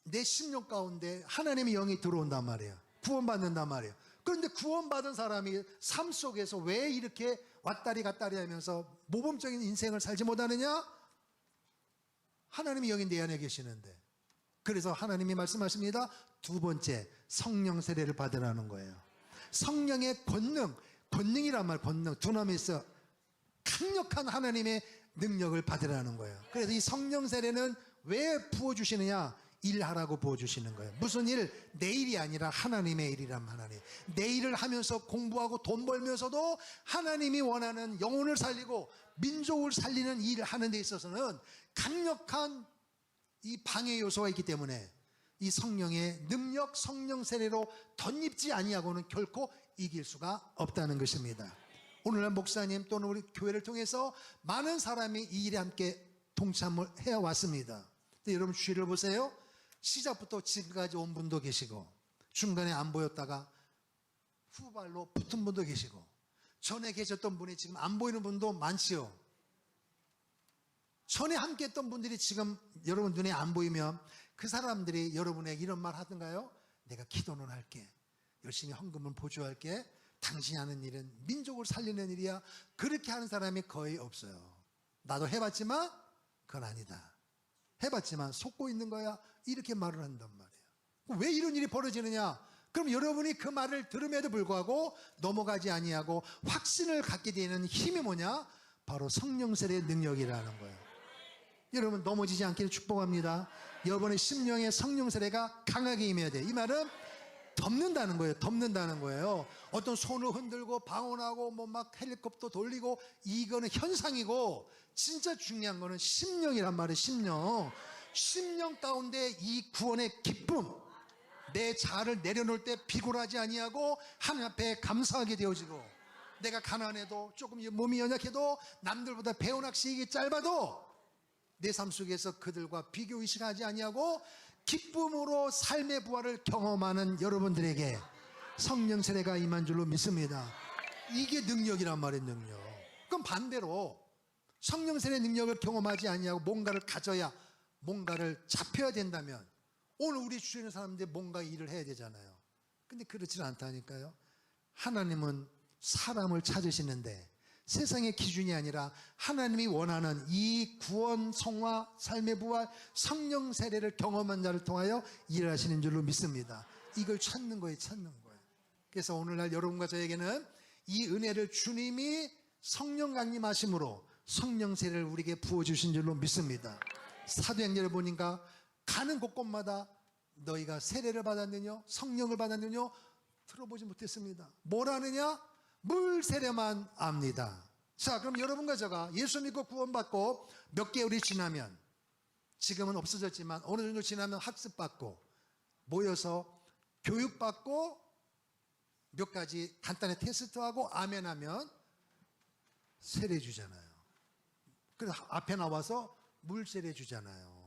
A: 내 심령 가운데 하나님의 영이 들어온단 말이에요. 구원받는단 말이에요. 그런데 구원받은 사람이 삶 속에서 왜 이렇게 왔다리 갔다리 하면서 모범적인 인생을 살지 못하느냐? 하나님의 영이 내 안에 계시는데. 그래서 하나님이 말씀하십니다. 두 번째, 성령 세례를 받으라는 거예요. 성령의 권능이란 말, 권능, 두나미스, 강력한 하나님의 능력을 받으라는 거예요. 그래서 이 성령 세례는 왜 부어주시느냐? 일하라고 부어주시는 거예요. 무슨 일? 내 일이 아니라 하나님의 일이란 하나님. 내 일을 하면서 공부하고 돈 벌면서도 하나님이 원하는 영혼을 살리고 민족을 살리는 일을 하는 데 있어서는 강력한 이 방해 요소가 있기 때문에 이 성령의 능력, 성령 세례로 덧입지 아니하고는 결코 이길 수가 없다는 것입니다. 오늘날 목사님 또는 우리 교회를 통해서 많은 사람이 이 일에 함께 동참을 해왔습니다. 근데 여러분 주위를 보세요. 시작부터 지금까지 온 분도 계시고, 중간에 안 보였다가 후발로 붙은 분도 계시고, 전에 계셨던 분이 지금 안 보이는 분도 많지요. 전에 함께 했던 분들이 지금 여러분 눈에 안 보이면 그 사람들이 여러분에게 이런 말 하던가요? 내가 기도는 할게, 열심히 헌금은 보조할게, 당신이 하는 일은 민족을 살리는 일이야. 그렇게 하는 사람이 거의 없어요. 나도 해봤지만 그건 아니다. 해봤지만 속고 있는 거야. 이렇게 말을 한단 말이에요. 왜 이런 일이 벌어지느냐? 그럼 여러분이 그 말을 들음에도 불구하고 넘어가지 아니하고 확신을 갖게 되는 힘이 뭐냐? 바로 성령 세례의 능력이라는 거예요. 여러분 넘어지지 않기를 축복합니다. 여러분의 심령에 성령 세례가 강하게 임해야 돼. 이 말은 덮는다는 거예요. 덮는다는 거예요. 어떤 손을 흔들고 방언하고 뭐 막 헬리콥터 돌리고 이거는 현상이고, 진짜 중요한 거는 심령이란 말이에요. 심령. 심령 가운데 이 구원의 기쁨, 내 자아를 내려놓을 때 비굴하지 아니하고 하나님 앞에 감사하게 되어지고, 내가 가난해도 조금 몸이 연약해도 남들보다 배운학식이 짧아도 내 삶 속에서 그들과 비교의식하지 아니하고 기쁨으로 삶의 부활을 경험하는 여러분들에게 성령 세례가 임한 줄로 믿습니다. 이게 능력이란 말이에요. 능력. 그럼 반대로 성령 세례 능력을 경험하지 아니하고 뭔가를 가져야, 뭔가를 잡혀야 된다면 오늘 우리 주위에 있는 사람들 뭔가 일을 해야 되잖아요. 근데 그렇지는 않다니까요. 하나님은 사람을 찾으시는데 세상의 기준이 아니라 하나님이 원하는 이 구원, 성화, 삶의 부활, 성령 세례를 경험한 자를 통하여 일하시는 줄로 믿습니다. 이걸 찾는 거예요. 찾는 거예요. 그래서 오늘날 여러분과 저에게는 이 은혜를 주님이 성령 강림하심으로 성령 세례를 우리에게 부어주신 줄로 믿습니다. 사도행전을 보니까 가는 곳곳마다 너희가 세례를 받았느냐, 성령을 받았느냐 들어보지 못했습니다. 뭘 아느냐? 물 세례만 압니다. 자, 그럼 여러분과 제가 예수 믿고 구원받고 몇 개월이 지나면, 지금은 없어졌지만 어느 정도 지나면 학습받고 모여서 교육받고 몇 가지 간단한 테스트하고 아멘하면 세례 주잖아요. 그래서 앞에 나와서 물 세례 주잖아요.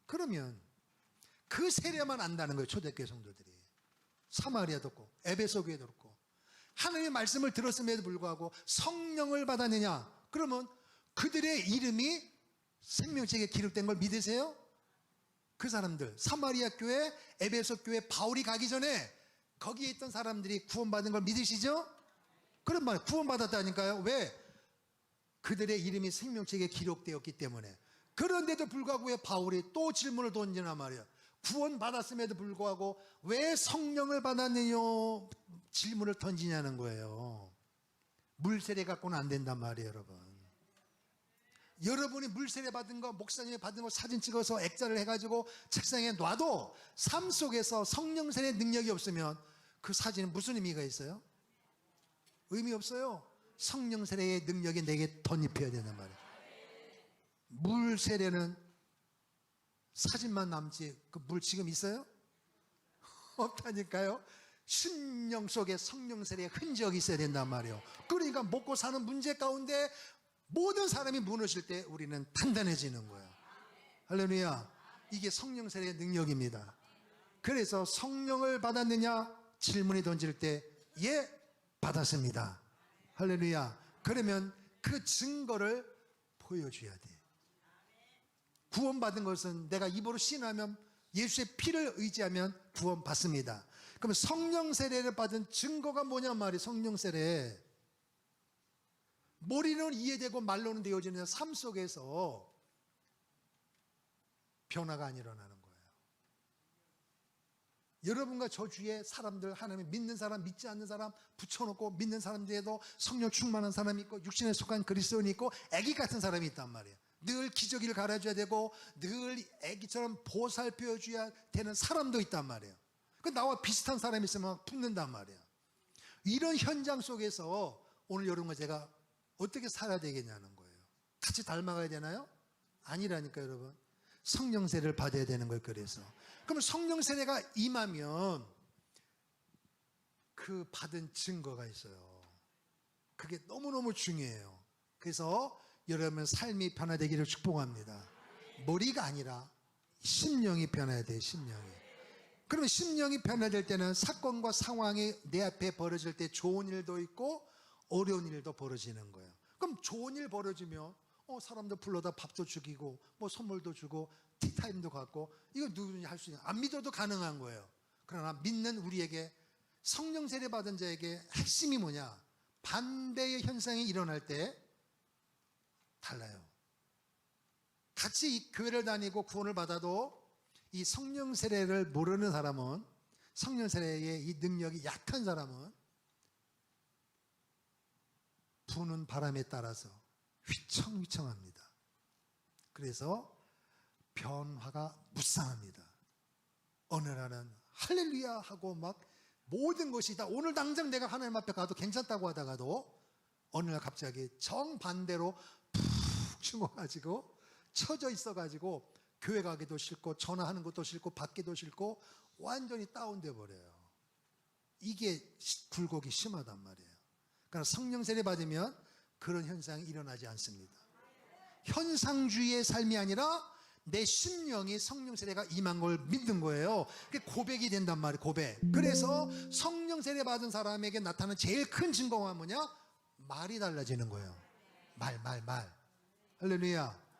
A: 그러면 그 세례만 안다는 거예요. 초대교회 성도들이. 사마리아도 없고 에베소 교회도 없고 하나님의 말씀을 들었음에도 불구하고 성령을 받았느냐? 그러면 그들의 이름이 생명책에 기록된 걸 믿으세요? 그 사람들, 사마리아 교회, 에베소 교회 바울이 가기 전에 거기에 있던 사람들이 구원받은 걸 믿으시죠? 그런 말, 구원받았다니까요. 왜? 그들의 이름이 생명책에 기록되었기 때문에. 그런데도 불구하고 왜 바울이 또 질문을 던지나 말이야. 구원받았음에도 불구하고 왜 성령을 받았느냐 질문을 던지냐는 거예요. 물세례 갖고는 안 된단 말이에요. 여러분, 여러분이 물세례 받은 거, 목사님이 받은 거 사진 찍어서 액자를 해가지고 책상에 놔도 삶 속에서 성령 세례 능력이 없으면 그 사진은 무슨 의미가 있어요? 의미 없어요. 성령 세례의 능력이 내게 덧입혀야 된단 말이에요. 물세례는 사진만 남지 그 물 지금 있어요? 없다니까요. 심령 속에 성령 세례의 흔적이 있어야 된단 말이에요. 그러니까 먹고 사는 문제 가운데 모든 사람이 무너질 때 우리는 단단해지는 거예요. 할렐루야. 이게 성령 세례의 능력입니다. 그래서 성령을 받았느냐 질문이 던질 때 예, 받았습니다. 할렐루야. 그러면 그 증거를 보여줘야 돼. 구원받은 것은 내가 입으로 신하면, 예수의 피를 의지하면 구원받습니다. 그럼 성령 세례를 받은 증거가 뭐냐 말이에요. 성령 세례. 머리는 이해되고 말로는 되어지는 삶 속에서 변화가 안 일어나는 거예요. 여러분과 저 주위에 사람들, 하나님 믿는 사람, 믿지 않는 사람 붙여놓고, 믿는 사람들에도 성령 충만한 사람이 있고 육신에 속한 그리스도인이 있고 애기 같은 사람이 있단 말이에요. 늘 기저귀를 갈아줘야 되고 늘 애기처럼 보살펴줘야 되는 사람도 있단 말이에요. 그 나와 비슷한 사람이 있으면 붙는단 말이에요. 이런 현장 속에서 오늘 여러분과 제가 어떻게 살아야 되겠냐는 거예요. 같이 닮아가야 되나요? 아니라니까 여러분. 성령 세례를 받아야 되는 거예요. 그래서 그럼 성령 세례가 임하면 그 받은 증거가 있어요. 그게 너무너무 중요해요. 그래서 여러분 삶이 변화되기를 축복합니다. 머리가 아니라 심령이 변화해야 돼요. 심령이. 그러면 심령이 변화될 때는 사건과 상황이 내 앞에 벌어질 때 좋은 일도 있고 어려운 일도 벌어지는 거예요. 그럼 좋은 일 벌어지면 사람들 불러다 밥도 죽이고 뭐 선물도 주고 티타임도 갖고 이거 누구든지 할 수 있는, 안 믿어도 가능한 거예요. 그러나 믿는 우리에게, 성령 세례 받은 자에게 핵심이 뭐냐? 반대의 현상이 일어날 때 달라요. 같이 이 교회를 다니고 구원을 받아도 이 성령 세례를 모르는 사람은, 성령 세례의 이 능력이 약한 사람은 부는 바람에 따라서 휘청휘청합니다. 그래서 변화가 무쌍합니다. 어느 날은 할렐루야 하고 막 모든 것이 다, 오늘 당장 내가 하나님 앞에 가도 괜찮다고 하다가도 어느 날 갑자기 정반대로 푹 죽어가지고 처져 있어가지고 교회 가기도 싫고 전화하는 것도 싫고 받기도 싫고 완전히 다운돼 버려요. 이게 굴곡이 심하단 말이에요. 그러니까 성령 세례 받으면 그런 현상이 일어나지 않습니다. 현상주의의 삶이 아니라 내 심령이 성령 세례가 임한 걸 믿는 거예요. 그게 고백이 된단 말이에요. 고백. 그래서 성령 세례 받은 사람에게 나타나는 제일 큰 증거가 뭐냐? 말이 달라지는 거예요. 말. 할렐루야.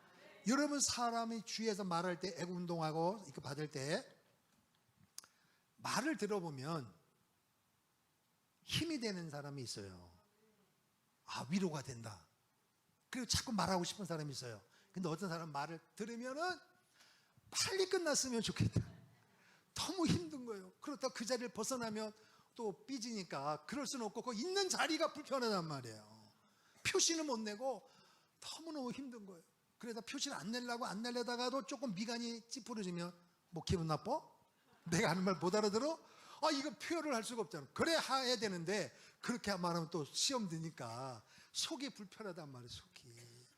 A: 여러분, 사람이 주위에서 말할 때, 애국 운동하고 이거 받을 때 말을 들어보면 힘이 되는 사람이 있어요. 아, 위로가 된다. 그리고 자꾸 말하고 싶은 사람이 있어요. 근데 어떤 사람 말을 들으면은 빨리 끝났으면 좋겠다. 너무 힘든 거예요. 그렇다고 그 자리를 벗어나면 또 삐지니까 그럴 수는 없고, 그 있는 자리가 불편하단 말이에요. 표시는 못 내고 너무너무 힘든 거예요. 그래서 표시를 안 내려다가도 조금 미간이 찌푸려지면 뭐 기분 나빠? 내가 하는 말 못 알아들어? 아, 이거 표현을 할 수가 없잖아. 그래 해야 되는데 그렇게 말하면 또 시험 드니까 속이 불편하단 말이에요. 속이.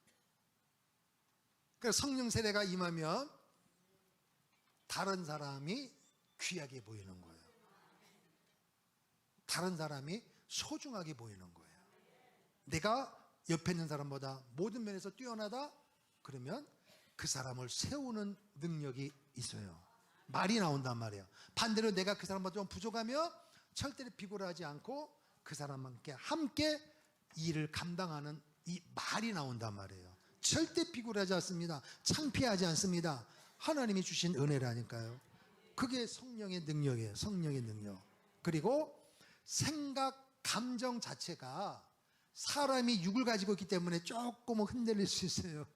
A: 그래서 성령 세례가 임하면 다른 사람이 귀하게 보이는 거예요. 다른 사람이 소중하게 보이는 거예요. 내가 옆에 있는 사람보다 모든 면에서 뛰어나다? 그러면 그 사람을 세우는 능력이 있어요. 말이 나온단 말이에요. 반대로 내가 그 사람보다 좀 부족하면 절대로 비굴하지 않고 그 사람과 함께 일을 감당하는 이 말이 나온단 말이에요. 절대 비굴하지 않습니다. 창피하지 않습니다. 하나님이 주신 은혜라니까요. 그게 성령의 능력이에요. 성령의 능력. 그리고 생각, 감정 자체가 사람이 육을 가지고 있기 때문에 조금은 흔들릴 수 있어요.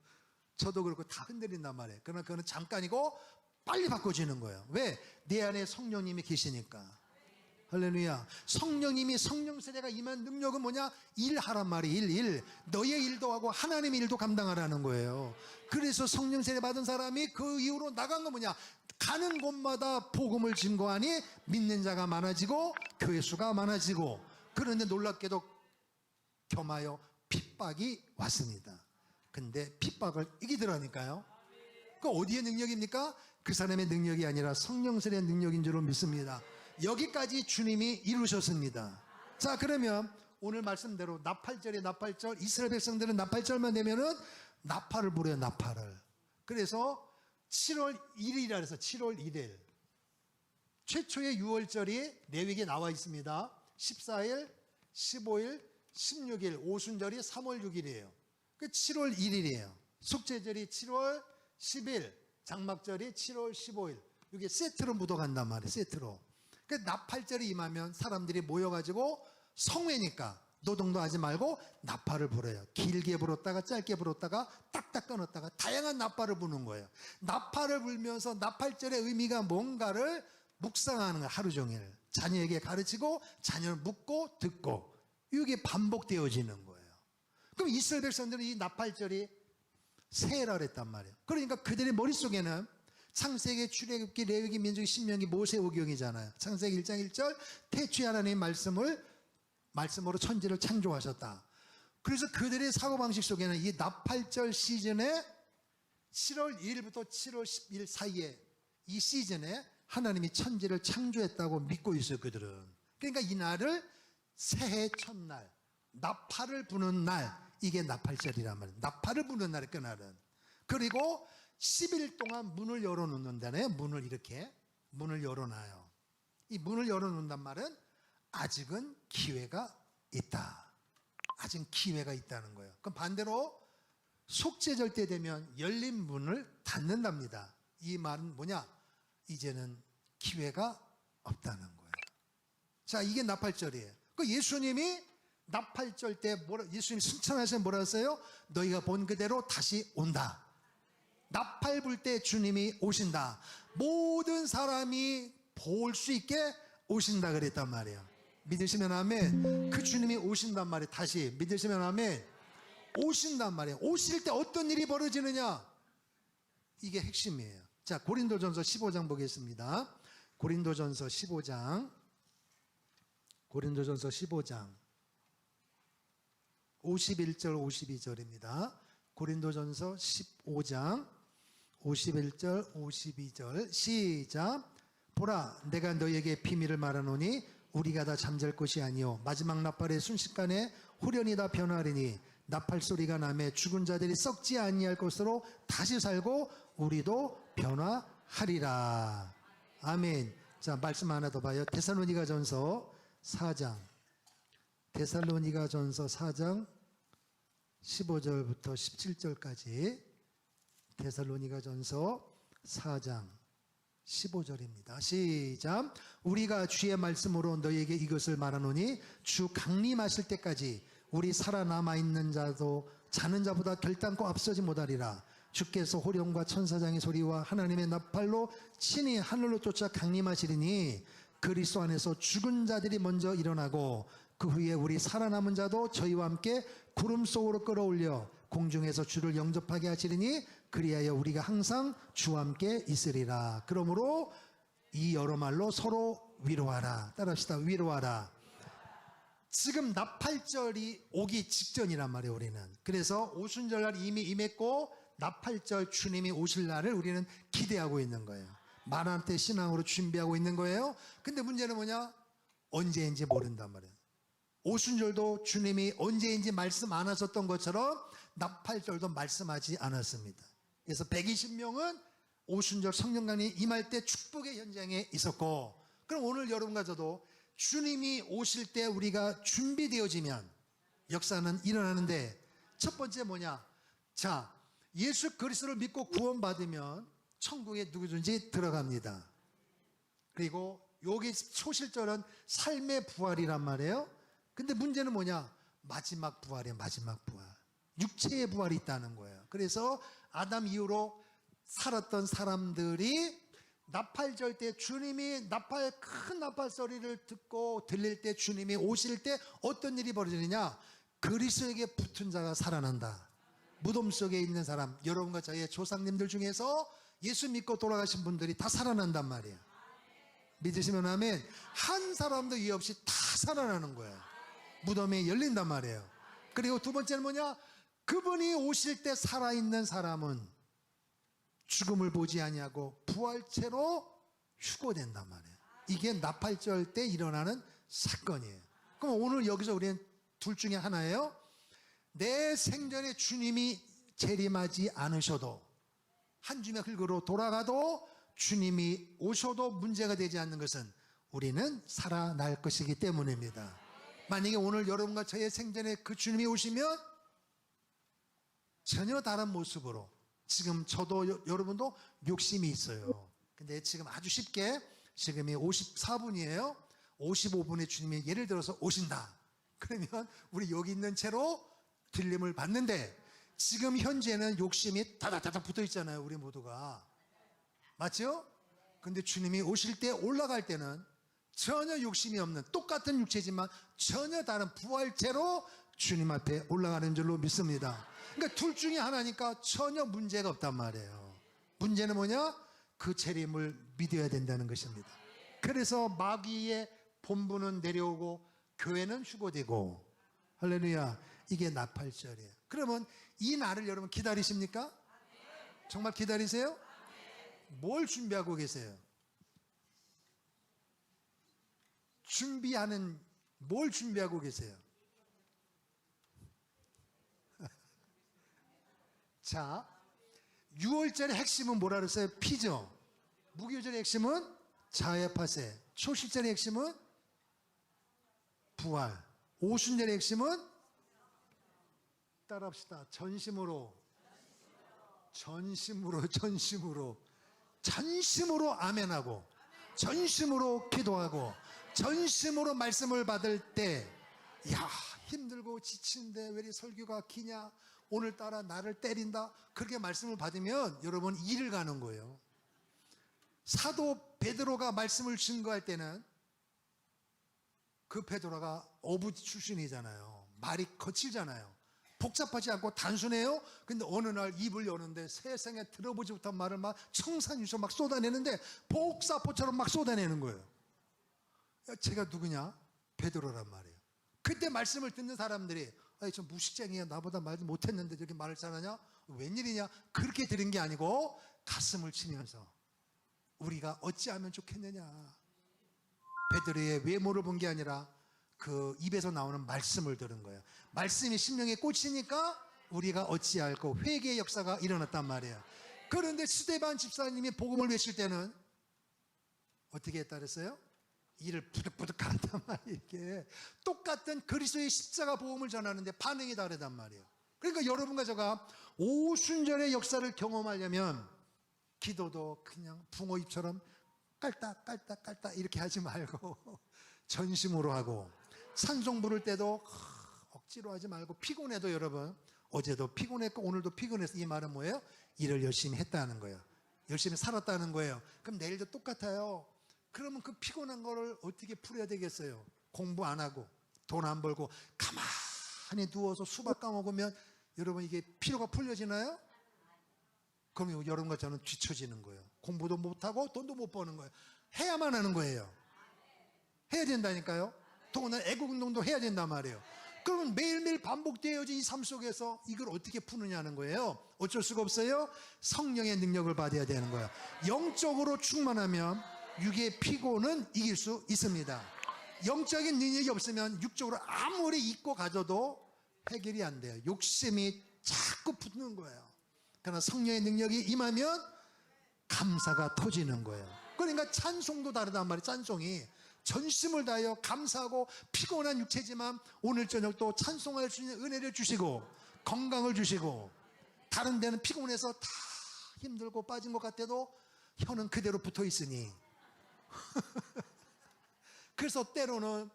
A: 저도 그렇고 다 흔들린단 말이에요. 그러나 그거는 잠깐이고 빨리 바꿔지는 거예요. 왜? 내 안에 성령님이 계시니까. 할렐루야. 성령님이, 성령 세례가 임한 능력은 뭐냐? 일하란 말이에요. 일. 너의 일도 하고 하나님의 일도 감당하라는 거예요. 그래서 성령 세례 받은 사람이 그 이후로 나간 건 뭐냐? 가는 곳마다 복음을 증거하니 믿는 자가 많아지고 교회 수가 많아지고, 그런데 놀랍게도 겸하여 핍박이 왔습니다. 근데 핍박을 이기더라니까요. 그 어디의 능력입니까? 그 사람의 능력이 아니라 성령 세례의 능력인 줄로 믿습니다. 여기까지 주님이 이루셨습니다. 자, 그러면 오늘 말씀대로 나팔절에 나팔절, 이스라엘 백성들은 나팔절만 되면은 나팔을 불어요. 나팔을. 그래서 7월 1일이라 해서 7월 1일 최초의 6월절이 레위기에 나와 있습니다. 14일, 15일, 16일, 오순절이 3월 6일이에요. 그 7월 1일이에요. 속죄절이 7월 10일, 장막절이 7월 15일. 이게 세트로 묻어간단 말이에요. 세트로. 그 나팔절이 임하면 사람들이 모여가지고 성회니까 노동도 하지 말고 나팔을 불어요. 길게 불었다가 짧게 불었다가 딱딱 끊었다가 다양한 나팔을 부는 거예요. 나팔을 불면서 나팔절의 의미가 뭔가를 묵상하는 거예요. 하루 종일 자녀에게 가르치고 자녀를 묻고 듣고, 이게 반복되어지는 거예요. 그럼 이스라엘 백성들은 이 나팔절이 새해라 그랬단 말이에요. 그러니까 그들의 머릿속에는 창세기, 출애굽기, 레위기, 민수기, 신명기, 모세오경이잖아요. 창세기 1장 1절 태초에 하나님의 말씀으로 천지를 창조하셨다. 그래서 그들의 사고방식 속에는 이 나팔절 시즌에 7월 1일부터 7월 10일 사이에 이 시즌에 하나님이 천지를 창조했다고 믿고 있어요. 그들은. 그러니까 이 날을 새해 첫날, 나팔을 부는 날, 이게 나팔절이란 말이에요. 나팔을 부는 날이 그 날은. 그리고 10일 동안 문을 열어놓는다네. 문을 이렇게 문을 열어놔요. 이 문을 열어놓는단 말은 아직은 기회가 있다. 아직 기회가 있다는 거예요. 그럼 반대로 속죄절 때 되면 열린 문을 닫는답니다. 이 말은 뭐냐? 이제는 기회가 없다는 거예요. 자, 이게 나팔절이에요. 그 예수님이 나팔절 때 예수님이 승천하셔서 뭐라 했어요? 너희가 본 그대로 다시 온다. 나팔 불 때 주님이 오신다. 모든 사람이 볼 수 있게 오신다 그랬단 말이에요. 믿으시면 아멘. 그 주님이 오신단 말이에요. 다시 믿으시면 아멘. 오신단 말이에요. 오실 때 어떤 일이 벌어지느냐, 이게 핵심이에요. 자, 고린도전서 15장 보겠습니다. 고린도전서 15장 51절 52절입니다. 고린도전서 15장 51절 52절 시작. 보라, 내가 너에게 비밀을 말하노니 우리가 다 잠잘 것이 아니요 마지막 나팔의 순식간에 후련히 다 변화하리니 나팔 소리가 나매 죽은 자들이 썩지 아니할 것으로 다시 살고 우리도 변화하리라. 아멘. 자, 말씀 하나 더 봐요. 데살로니가전서 4장 15절부터 17절까지 데살로니가전서 4장 15절입니다. 시작. 우리가 주의 말씀으로 너희에게 이것을 말하노니 주 강림하실 때까지 우리 살아남아 있는 자도 자는 자보다 결단코 앞서지 못하리라. 주께서 호령과 천사장의 소리와 하나님의 나팔로 친히 하늘로 쫓아 강림하시리니 그리스도 안에서 죽은 자들이 먼저 일어나고 그 후에 우리 살아남은 자도 저희와 함께 구름 속으로 끌어올려 공중에서 주를 영접하게 하시리니 그리하여 우리가 항상 주와 함께 있으리라. 그러므로 이 여러 말로 서로 위로하라. 따라합시다. 위로하라. 지금 나팔절이 오기 직전이란 말이에요, 우리는. 그래서 오순절날 이미 임했고 나팔절 주님이 오실 날을 우리는 기대하고 있는 거예요. 만한테 신앙으로 준비하고 있는 거예요. 근데 문제는 뭐냐? 언제인지 모른단 말이에요. 오순절도 주님이 언제인지 말씀 안 하셨던 것처럼 나팔절도 말씀하지 않았습니다. 그래서 120명은 오순절 성령강이 임할 때 축복의 현장에 있었고, 그럼 오늘 여러분과 저도 주님이 오실 때 우리가 준비되어지면 역사는 일어나는데, 첫 번째 뭐냐? 자, 예수 그리스도를 믿고 구원받으면 천국에 누구든지 들어갑니다. 그리고 여기 초실절은 삶의 부활이란 말이에요. 근데 문제는 뭐냐? 마지막 부활이에요. 마지막 부활. 육체의 부활이 있다는 거예요. 그래서 아담 이후로 살았던 사람들이 나팔절 때 주님이 큰 나팔 소리를 듣고 들릴 때, 주님이 오실 때 어떤 일이 벌어지느냐? 그리스도에게 붙은 자가 살아난다. 무덤 속에 있는 사람, 여러분과 저의 조상님들 중에서 예수 믿고 돌아가신 분들이 다 살아난단 말이에요. 믿으시면 아멘. 한 사람도 이유 없이 다 살아나는 거예요. 무덤에 열린단 말이에요. 그리고 두 번째는 뭐냐? 그분이 오실 때 살아있는 사람은 죽음을 보지 아니하고 부활체로 휴거된단 말이에요. 이게 나팔절 때 일어나는 사건이에요. 그럼 오늘 여기서 우리는 둘 중에 하나예요. 내 생전에 주님이 재림하지 않으셔도, 한 줌의 흙으로 돌아가도 주님이 오셔도 문제가 되지 않는 것은 우리는 살아날 것이기 때문입니다. 만약에 오늘 여러분과 저의 생전에 그 주님이 오시면 전혀 다른 모습으로, 지금 저도 여러분도 욕심이 있어요. 근데 지금 아주 쉽게, 지금이 54분이에요 55분에 주님이 예를 들어서 오신다. 그러면 우리 여기 있는 채로 들림을 받는데, 지금 현재는 욕심이 다닥다닥 붙어 있잖아요, 우리 모두가. 맞죠? 근데 주님이 오실 때, 올라갈 때는 전혀 욕심이 없는, 똑같은 육체지만 전혀 다른 부활체로 주님 앞에 올라가는 줄로 믿습니다. 그러니까 둘 중에 하나니까 전혀 문제가 없단 말이에요. 문제는 뭐냐? 그 재림을 믿어야 된다는 것입니다. 그래서 마귀의 본부는 내려오고 교회는 휴거되고, 할렐루야, 이게 나팔절이에요. 그러면 이 날을 여러분 기다리십니까? 정말 기다리세요? 뭘 준비하고 계세요? 뭘 준비하고 계세요? 자, 6월절의 핵심은 뭐라 그랬어요? 피죠. 무교절의 핵심은 자회파세. 초실절의 핵심은 부활. 오순절의 핵심은, 따라합시다. 전심으로 아멘하고, 전심으로 기도하고, 전심으로 말씀을 받을 때, 야, 힘들고 지치는데 왜 이 설교가 기냐, 오늘따라 나를 때린다. 그렇게 말씀을 받으면 여러분 일을 가는 거예요. 사도 베드로가 말씀을 증거할 때는 그 베드로가 어부 출신이잖아요. 말이 거칠잖아요. 복잡하지 않고 단순해요. 근데 어느 날 입을 여는데 세상에 들어보지 못한 말을 막 청산유서 막 쏟아내는데 복사포처럼 막 쏟아내는 거예요. 제가 누구냐? 베드로란 말이에요. 그때 말씀을 듣는 사람들이 아니 저 무식쟁이야, 나보다 말 못했는데 저렇게 말을 잘하냐? 웬일이냐? 그렇게 들은 게 아니고 가슴을 치면서 우리가 어찌하면 좋겠느냐. 베드로의 외모를 본 게 아니라 그 입에서 나오는 말씀을 들은 거예요. 말씀이 심령에 꽂히니까 우리가 어찌할꼬 회개의 역사가 일어났단 말이에요. 그런데 스데반 집사님이 복음을 외칠 때는 어떻게 했다 그랬어요? 이를 부득부득 한단 말이에요. 이게 똑같은 그리스도의 십자가 복음을 전하는데 반응이 다르단 말이에요. 그러니까 여러분과 제가 오순절의 역사를 경험하려면 기도도 그냥 붕어잎처럼 깔딱 이렇게 하지 말고 전심으로 하고, 찬송 부를 때도 억지로 하지 말고, 피곤해도 여러분 어제도 피곤했고 오늘도 피곤해서, 이 말은 뭐예요? 일을 열심히 했다는 거예요. 열심히 살았다는 거예요. 그럼 내일도 똑같아요. 그러면 그 피곤한 거를 어떻게 풀어야 되겠어요? 공부 안 하고 돈 안 벌고 가만히 누워서 수박 까먹으면 여러분 이게 피로가 풀려지나요? 그럼 여러분과 저는 뒤처지는 거예요. 공부도 못하고 돈도 못 버는 거예요. 해야만 하는 거예요. 해야 된다니까요. 더구나 애국운동도 해야 된단 말이에요. 그러면 매일매일 반복되어진 이 삶 속에서 이걸 어떻게 푸느냐는 거예요. 어쩔 수가 없어요. 성령의 능력을 받아야 되는 거예요. 영적으로 충만하면 육의 피곤은 이길 수 있습니다. 영적인 능력이 없으면 육적으로 아무리 잊고 가져도 해결이 안 돼요. 욕심이 자꾸 붙는 거예요. 그러나 성령의 능력이 임하면 감사가 터지는 거예요. 그러니까 찬송도 다르단 말이에요. 찬송이 전심을 다하여 감사하고, 피곤한 육체지만 오늘 저녁 또 찬송할 수 있는 은혜를 주시고 건강을 주시고, 다른 데는 피곤해서 다 힘들고 빠진 것 같아도 혀는 그대로 붙어 있으니 그래서 때로는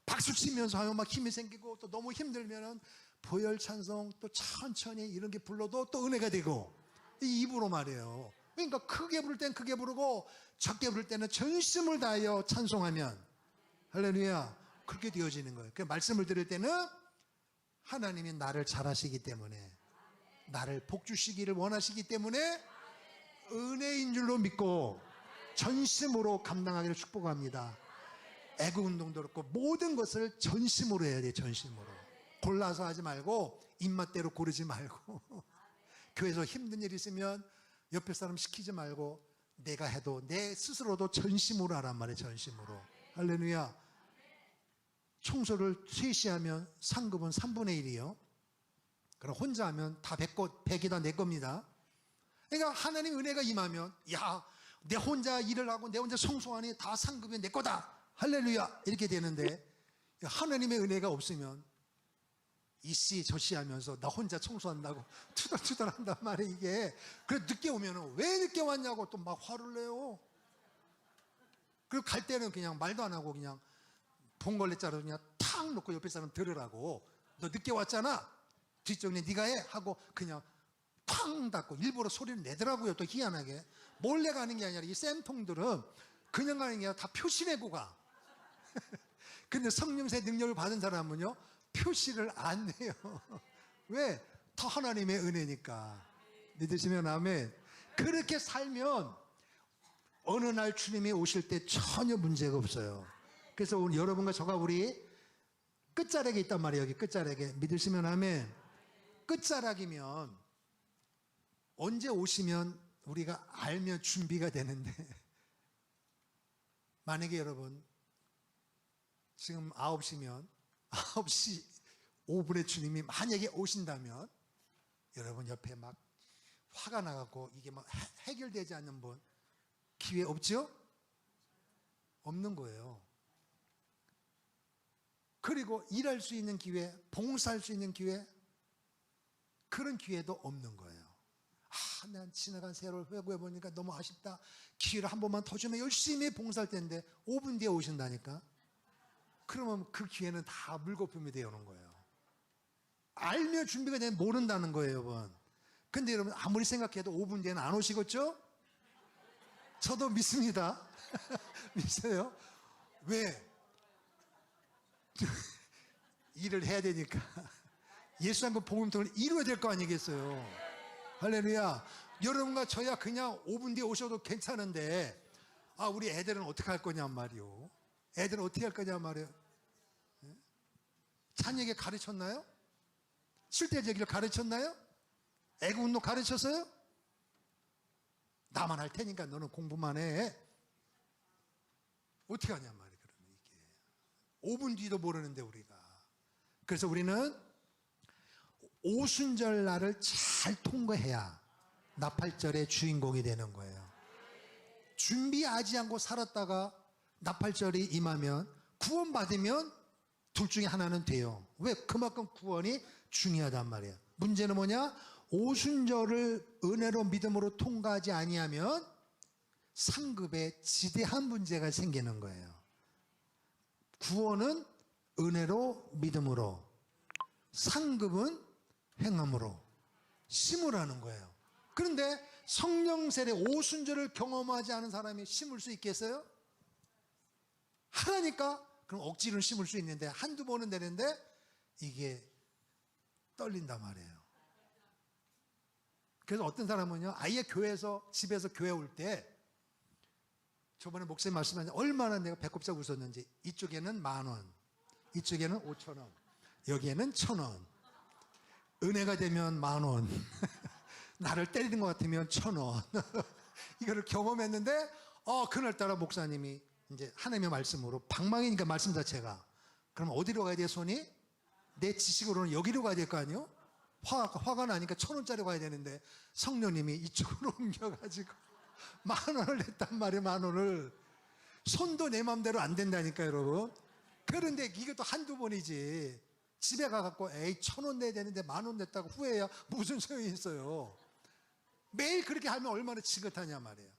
A: 박수 치면서 하면 막 힘이 생기고, 또 너무 힘들면은 보혈 찬송 또 천천히 이런 게 불러도 또 은혜가 되고, 이 입으로 말이에요. 그러니까 크게 부를 땐 크게 부르고 적게 부를 때는 전심을 다하여 찬송하면 할렐루야, 그렇게 되어지는 거예요. 그 말씀을 들을 때는 하나님이 나를 잘하시기 때문에, 나를 복주시기를 원하시기 때문에 은혜인 줄로 믿고 전심으로 감당하기를 축복합니다. 애국운동도 그렇고 모든 것을 전심으로 해야 돼요. 전심으로. 골라서 하지 말고 입맛대로 고르지 말고 교회에서 힘든 일 있으면 옆에 사람 시키지 말고 내가 해도 내 스스로도 전심으로 하란 말이에요. 전심으로. 할렐루야. 청소를 3시 하면 상급은 3분의 1이요. 그럼 혼자 하면 다 100이 다 내 겁니다. 그러니까 하나님 은혜가 임하면, 야, 내 혼자 일을 하고 내 혼자 청소하니 다 상급이 내 거다. 할렐루야. 이렇게 되는데, 하나님의 은혜가 없으면 이씨 저씨 하면서 나 혼자 청소한다고 투덜투덜 한단 말이에요. 이게 그래, 늦게 오면 왜 늦게 왔냐고 또 막 화를 내요. 그리고 갈 때는 그냥 말도 안 하고 그냥 봉걸레 자루 그냥 탁 놓고 옆에 사람 들으라고, 너 늦게 왔잖아, 뒷정리 네가 해 하고 그냥 팡 닫고 일부러 소리를 내더라고요. 또 희한하게 몰래 가는 게 아니라 이 쌤통들은 그냥 가는 게 아니라 다 표시 내고 가. 근데 성령의 능력을 받은 사람은요, 표시를 안 내요. 왜? 다 하나님의 은혜니까. 믿으시면 아멘. 그렇게 살면 어느 날 주님이 오실 때 전혀 문제가 없어요. 그래서 오늘 여러분과 저가 우리 끝자락에 있단 말이에요. 여기 끝자락에. 믿으시면 아멘. 끝자락이면 언제 오시면 우리가 알면 준비가 되는데, 만약에 여러분 지금 9시면 9시 5분에 주님이 만약에 오신다면 여러분 옆에 막 화가 나갖고 이게 막 해결되지 않는 분 기회 없죠? 없는 거예요. 그리고 일할 수 있는 기회, 봉사할 수 있는 기회, 그런 기회도 없는 거예요. 아, 난 지나간 세월을 회고해 보니까 너무 아쉽다. 기회를 한 번만 더 주면 열심히 봉사할 텐데 5분 뒤에 오신다니까. 그러면 그 기회는 다 물거품이 되어 오는 거예요. 알면 준비가 되면 모른다는 거예요, 여러분. 근데 여러분 아무리 생각해도 5분 뒤에는 안 오시겠죠? 저도 믿습니다. 믿어요. 왜? 일을 해야 되니까. 예수 한 번 복음통을 이루어야 될 거 아니겠어요? 할렐루야. 여러분과 저야 그냥 5분 뒤에 오셔도 괜찮은데, 우리 애들은 어떻게 할 거냐 말이요. 애들은 어떻게 할 거냐 말이요. 자녀에게 가르쳤나요? 실대제기를 가르쳤나요? 애국 운동 가르쳤어요? 나만 할 테니까 너는 공부만 해. 어떻게 하냐 말이에요. 그러면 이게 5분 뒤도 모르는데 우리가. 그래서 우리는 오순절 날을 잘 통과해야 나팔절의 주인공이 되는 거예요. 준비하지 않고 살았다가 나팔절이 임하면, 구원받으면 둘 중에 하나는 돼요. 왜? 그만큼 구원이 중요하단 말이에요. 문제는 뭐냐? 오순절을 은혜로 믿음으로 통과하지 아니하면 상급에 지대한 문제가 생기는 거예요. 구원은 은혜로 믿음으로, 상급은 행함으로 심으라는 거예요. 그런데 성령 세례 오순절을 경험하지 않은 사람이 심을 수 있겠어요? 하라니까 그럼 억지로 심을 수 있는데 한두 번은 되는데 이게 떨린단 말이에요. 그래서 어떤 사람은요, 아예 교회에서, 집에서 교회 올 때, 저번에 목사님 말씀하셨는데 얼마나 내가 배꼽짝 웃었는지. 이쪽에는 10,000원, 이쪽에는 5,000원, 여기에는 1,000원. 은혜가 되면 10,000원, 나를 때리는 것 같으면 1,000원. 이거를 경험했는데, 그날따라 목사님이 이제 하나님의 말씀으로, 방망이니까 말씀 자체가, 그럼 어디로 가야 돼? 손이? 내 지식으로는 여기로 가야 될 거 아니에요? 화가 나니까 1,000원짜리 가야 되는데 성령님이 이쪽으로 옮겨가지고 10,000원을 냈단 말이에요. 10,000원을. 손도 내 마음대로 안 된다니까 여러분. 그런데 이것도 한두 번이지. 집에 가갖고 1,000원 내야 되는데 10,000원 냈다고 후회해야 무슨 소용이 있어요. 매일 그렇게 하면 얼마나 지긋하냐 말이에요.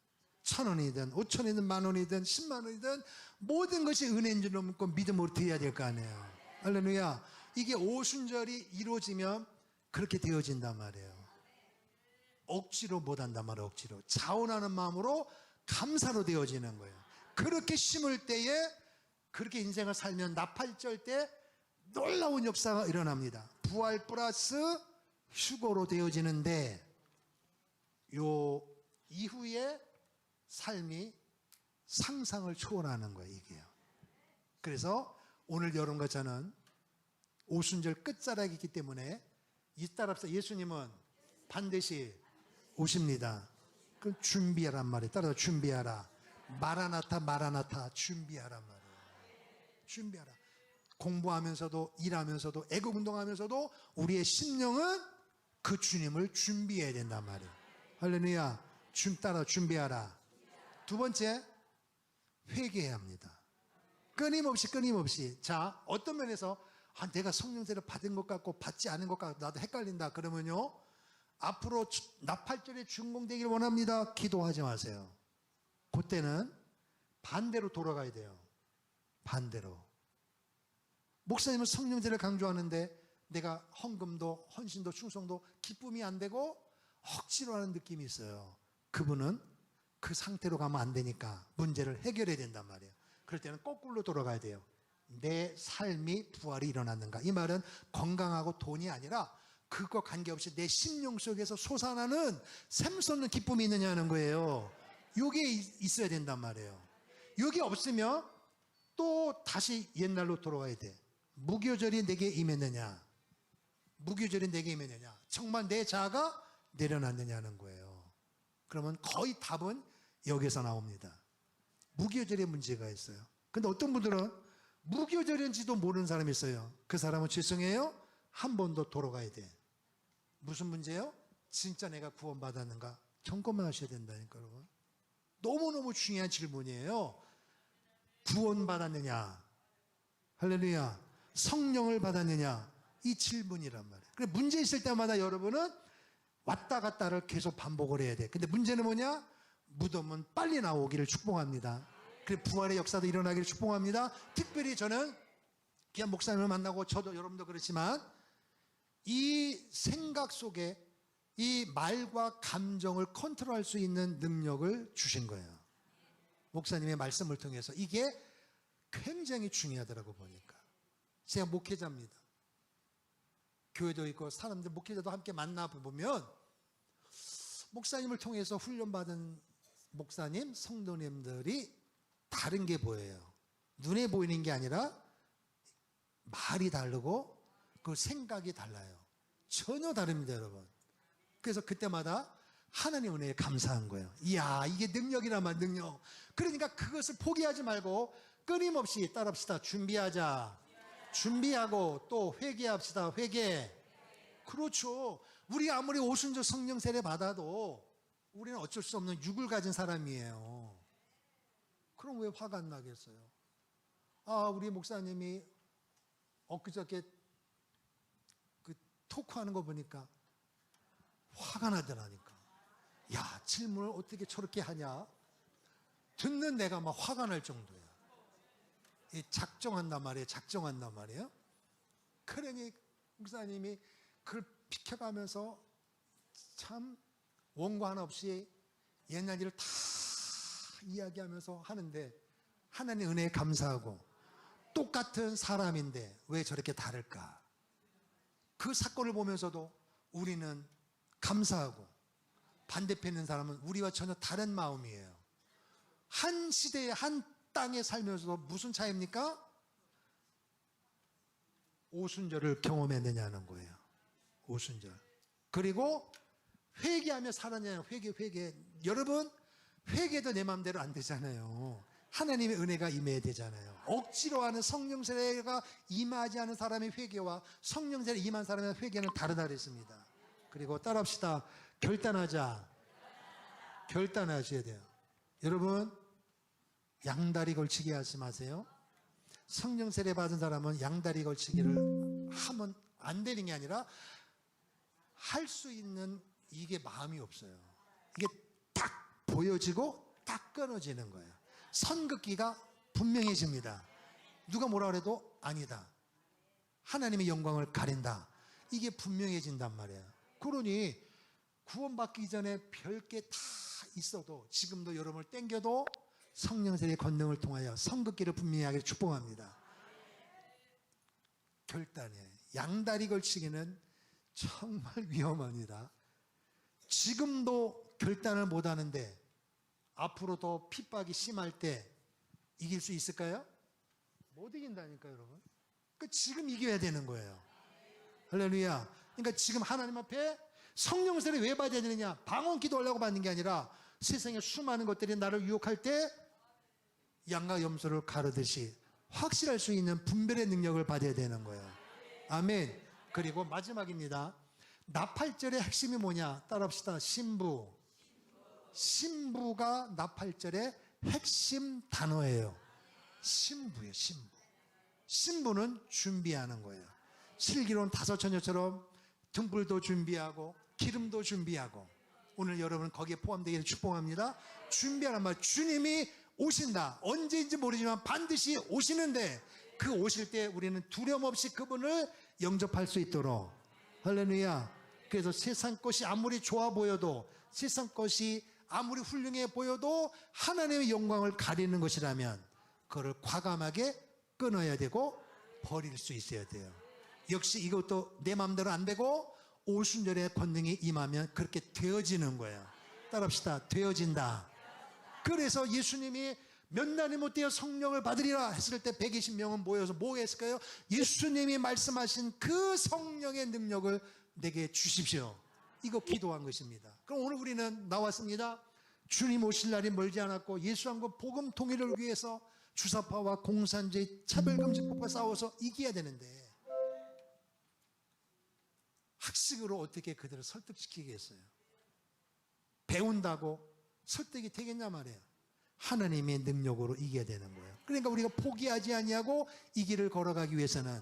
A: 1,000원이든 5,000원이든 10,000원이든 100,000원이든 모든 것이 은혜인 줄 믿고 믿음으로 드려야 될 거 아니에요. 할렐루야. 이게 오순절이 이루어지면 그렇게 되어진단 말이에요. 억지로 못한단 말이에요. 억지로. 자원하는 마음으로 감사로 되어지는 거예요. 그렇게 심을 때에, 그렇게 인생을 살면 나팔절 때 놀라운 역사가 일어납니다. 부활 플러스 휴거로 되어지는데, 요 이후에 삶이 상상을 초월하는 거예요. 이게요. 그래서 오늘 여러분과 저는 오순절 끝자락이기 때문에 따라서 예수님은 반드시 오십니다. 그럼 준비하란 말이에요. 따라서 준비하라. 마라나타 마라나타, 준비하란 말이에요. 준비하라. 공부하면서도, 일하면서도, 애국운동하면서도 우리의 심령은 그 주님을 준비해야 된단 말이에요. 할렐루야. 따라 준비하라. 두 번째, 회개해야 합니다. 끊임없이. 자, 어떤 면에서 내가 성령세를 받은 것 같고 받지 않은 것 같고 나도 헷갈린다 그러면요, 앞으로 나팔절에 준공되길 원합니다. 기도하지 마세요. 그때는 반대로 돌아가야 돼요. 반대로. 목사님은 성령세를 강조하는데 내가 헌금도 헌신도 충성도 기쁨이 안 되고 억지로 하는 느낌이 있어요. 그분은 그 상태로 가면 안 되니까 문제를 해결해야 된단 말이에요. 그럴 때는 거꾸로 돌아가야 돼요. 내 삶이 부활이 일어났는가. 이 말은 건강하고 돈이 아니라 그거 관계없이 내 심령 속에서 솟아나는 샘솟는 기쁨이 있느냐는 거예요. 이게 있어야 된단 말이에요. 이게 없으면 또 다시 옛날로 돌아가야 돼. 무교절이 내게 임했느냐, 무교절이 내게 임했느냐, 정말 내 자아가 내려놨느냐는 거예요. 그러면 거의 답은 여기서 나옵니다. 무교절에 문제가 있어요. 근데 어떤 분들은 무교절인지도 모르는 사람이 있어요. 그 사람은 죄송해요, 한 번 더 돌아가야 돼. 무슨 문제요? 진짜 내가 구원받았는가 점검을 하셔야 된다니까 여러분. 너무너무 중요한 질문이에요. 구원받았느냐, 할렐루야, 성령을 받았느냐, 이 질문이란 말이에요. 그래, 문제 있을 때마다 여러분은 왔다 갔다를 계속 반복을 해야 돼. 근데 문제는 뭐냐? 무덤은 빨리 나오기를 축복합니다. 그래, 부활의 역사도 일어나기를 축복합니다. 특별히 저는 귀한 목사님을 만나고, 저도 여러분도 그렇지만 이 생각 속에 이 말과 감정을 컨트롤할 수 있는 능력을 주신 거예요. 목사님의 말씀을 통해서. 이게 굉장히 중요하더라고 보니까. 제가 목회자입니다. 교회도 있고 사람들 목회자도 함께 만나보면 목사님을 통해서 훈련받은 목사님, 성도님들이 다른 게 보여요. 눈에 보이는 게 아니라 말이 다르고 그 생각이 달라요. 전혀 다릅니다, 여러분. 그래서 그때마다 하나님 은혜에 감사한 거예요. 이야, 이게 능력이라만 능력. 그러니까 그것을 포기하지 말고 끊임없이 따라합시다. 준비하고 또 회개합시다. 회개. 그렇죠. 우리가 아무리 오순절 성령 세례 받아도 우리는 어쩔 수 없는 육을 가진 사람이에요. 그럼 왜 화가 안 나겠어요? 우리 목사님이 엊그저께 그 토크하는 거 보니까 화가 나더라니까. 야, 질문을 어떻게 저렇게 하냐? 듣는 내가 막 화가 날 정도야. 작정한단 말이에요. 그러니 목사님이 그걸 비켜가면서 참 원고 하나 없이 옛날 일을 다 이야기하면서 하는데 하나님 은혜에 감사하고 똑같은 사람인데 왜 저렇게 다를까? 그 사건을 보면서도 우리는 감사하고 반대편에 있는 사람은 우리와 전혀 다른 마음이에요. 한 시대에 한 땅에 살면서도 무슨 차이입니까? 오순절을 경험했느냐는 거예요. 오순절. 그리고 회개하며 살았냐는 회개. 여러분, 회개도 내 마음대로 안 되잖아요. 하나님의 은혜가 임해야 되잖아요. 억지로 하는 성령 세례가 임하지 않은 사람의 회개와 성령 세례 임한 사람의 회개는 다르다 그랬습니다. 그리고 따라합시다. 결단하셔야 돼요. 여러분, 양다리 걸치기 하지 마세요. 성령 세례 받은 사람은 양다리 걸치기를 하면 안 되는 게 아니라 할 수 있는 이게 마음이 없어요. 이게 딱 보여지고 딱 끊어지는 거예요. 선긋기가 분명해집니다. 누가 뭐라 그래도 아니다. 하나님의 영광을 가린다. 이게 분명해진단 말이에요. 그러니 구원받기 전에 별게 다 있어도 지금도 여러분을 땡겨도 성령 세례의 권능을 통하여 선긋기를 분명히 하기를 축복합니다. 결단이에요. 양다리 걸치기는 정말 위험합니다. 지금도 결단을 못하는데 앞으로 더 핍박이 심할 때 이길 수 있을까요? 못 이긴다니까요, 여러분. 지금 이겨야 되는 거예요. 할렐루야. 그러니까 지금 하나님 앞에 성령 세례 왜 받아야 되느냐? 방언 기도하려고 받는 게 아니라 세상에 수많은 것들이 나를 유혹할 때 양과 염소를 가르듯이 확실할 수 있는 분별의 능력을 받아야 되는 거예요. 아멘. 그리고 마지막입니다. 나팔절의 핵심이 뭐냐? 따라합시다. 신부가 나팔절의 핵심 단어예요. 신부예요. 신부는 준비하는 거예요. 슬기로운 다섯 처녀처럼 등불도 준비하고 기름도 준비하고 오늘 여러분 거기에 포함되기를 축복합니다. 준비하란 말, 주님이 오신다. 언제인지 모르지만 반드시 오시는데 그 오실 때 우리는 두려움 없이 그분을 영접할 수 있도록. 할렐루야. 그래서 세상 것이 아무리 좋아 보여도 세상 것이 아무리 훌륭해 보여도 하나님의 영광을 가리는 것이라면 그걸 과감하게 끊어야 되고 버릴 수 있어야 돼요. 역시 이것도 내 마음대로 안 되고 오순절의 권능이 임하면 그렇게 되어지는 거예요. 따라합시다. 되어진다. 그래서 예수님이 몇 날이 못 되어 성령을 받으리라 했을 때 120명은 모여서 뭐 했을까요? 예수님이 말씀하신 그 성령의 능력을 내게 주십시오. 이거 기도한 것입니다. 그럼 오늘 우리는 나왔습니다. 주님 오실 날이 멀지 않았고 예수님과 복음 통일을 위해서 주사파와 공산주의 차별금지법과 싸워서 이겨야 되는데 학식으로 어떻게 그들을 설득시키겠어요? 배운다고 설득이 되겠냐 말이에요. 하나님의 능력으로 이겨야 되는 거예요. 그러니까 우리가 포기하지 아니하고 이 길을 걸어가기 위해서는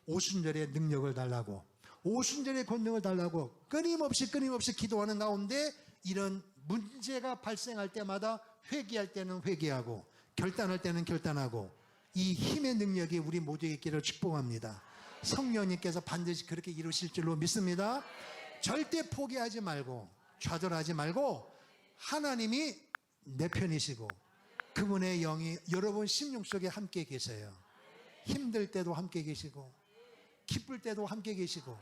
A: 오순절의 능력을 달라고, 오순절의 권능을 달라고 끊임없이 기도하는 가운데 이런 문제가 발생할 때마다 회개할 때는 회개하고 결단할 때는 결단하고 이 힘의 능력이 우리 모두에게 있기를 축복합니다. 성령님께서 반드시 그렇게 이루실 줄로 믿습니다. 절대 포기하지 말고 좌절하지 말고 하나님이 내 편이시고 그분의 영이 여러분 심령 속에 함께 계세요. 힘들 때도 함께 계시고 기쁠 때도 함께 계시고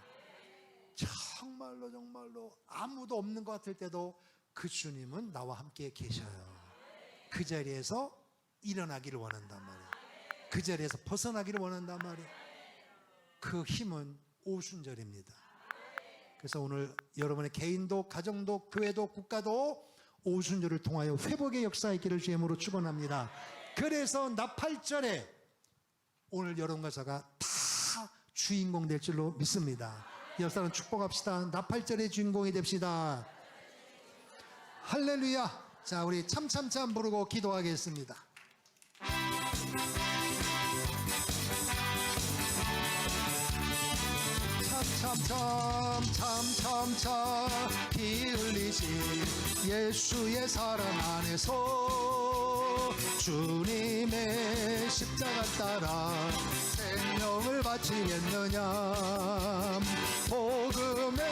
A: 정말로 아무도 없는 것 같을 때도 그 주님은 나와 함께 계셔요. 그 자리에서 일어나기를 원한단 말이에요. 그 자리에서 벗어나기를 원한단 말이에요. 그 힘은 오순절입니다. 그래서 오늘 여러분의 개인도 가정도 교회도 국가도 오순절을 통하여 회복의 역사 있기를 주님으로 축원합니다. 그래서 나팔절에 오늘 여러분과 제가 다 주인공 될 줄로 믿습니다. 역사는 축복합시다. 나팔절의 주인공이 됩시다. 할렐루야. 자, 우리 참참참 부르고 기도하겠습니다. 참참참 피 흘리신 예수의 사랑 안에서 주님의 십자가 따라 생명을 바치겠느냐. 복음의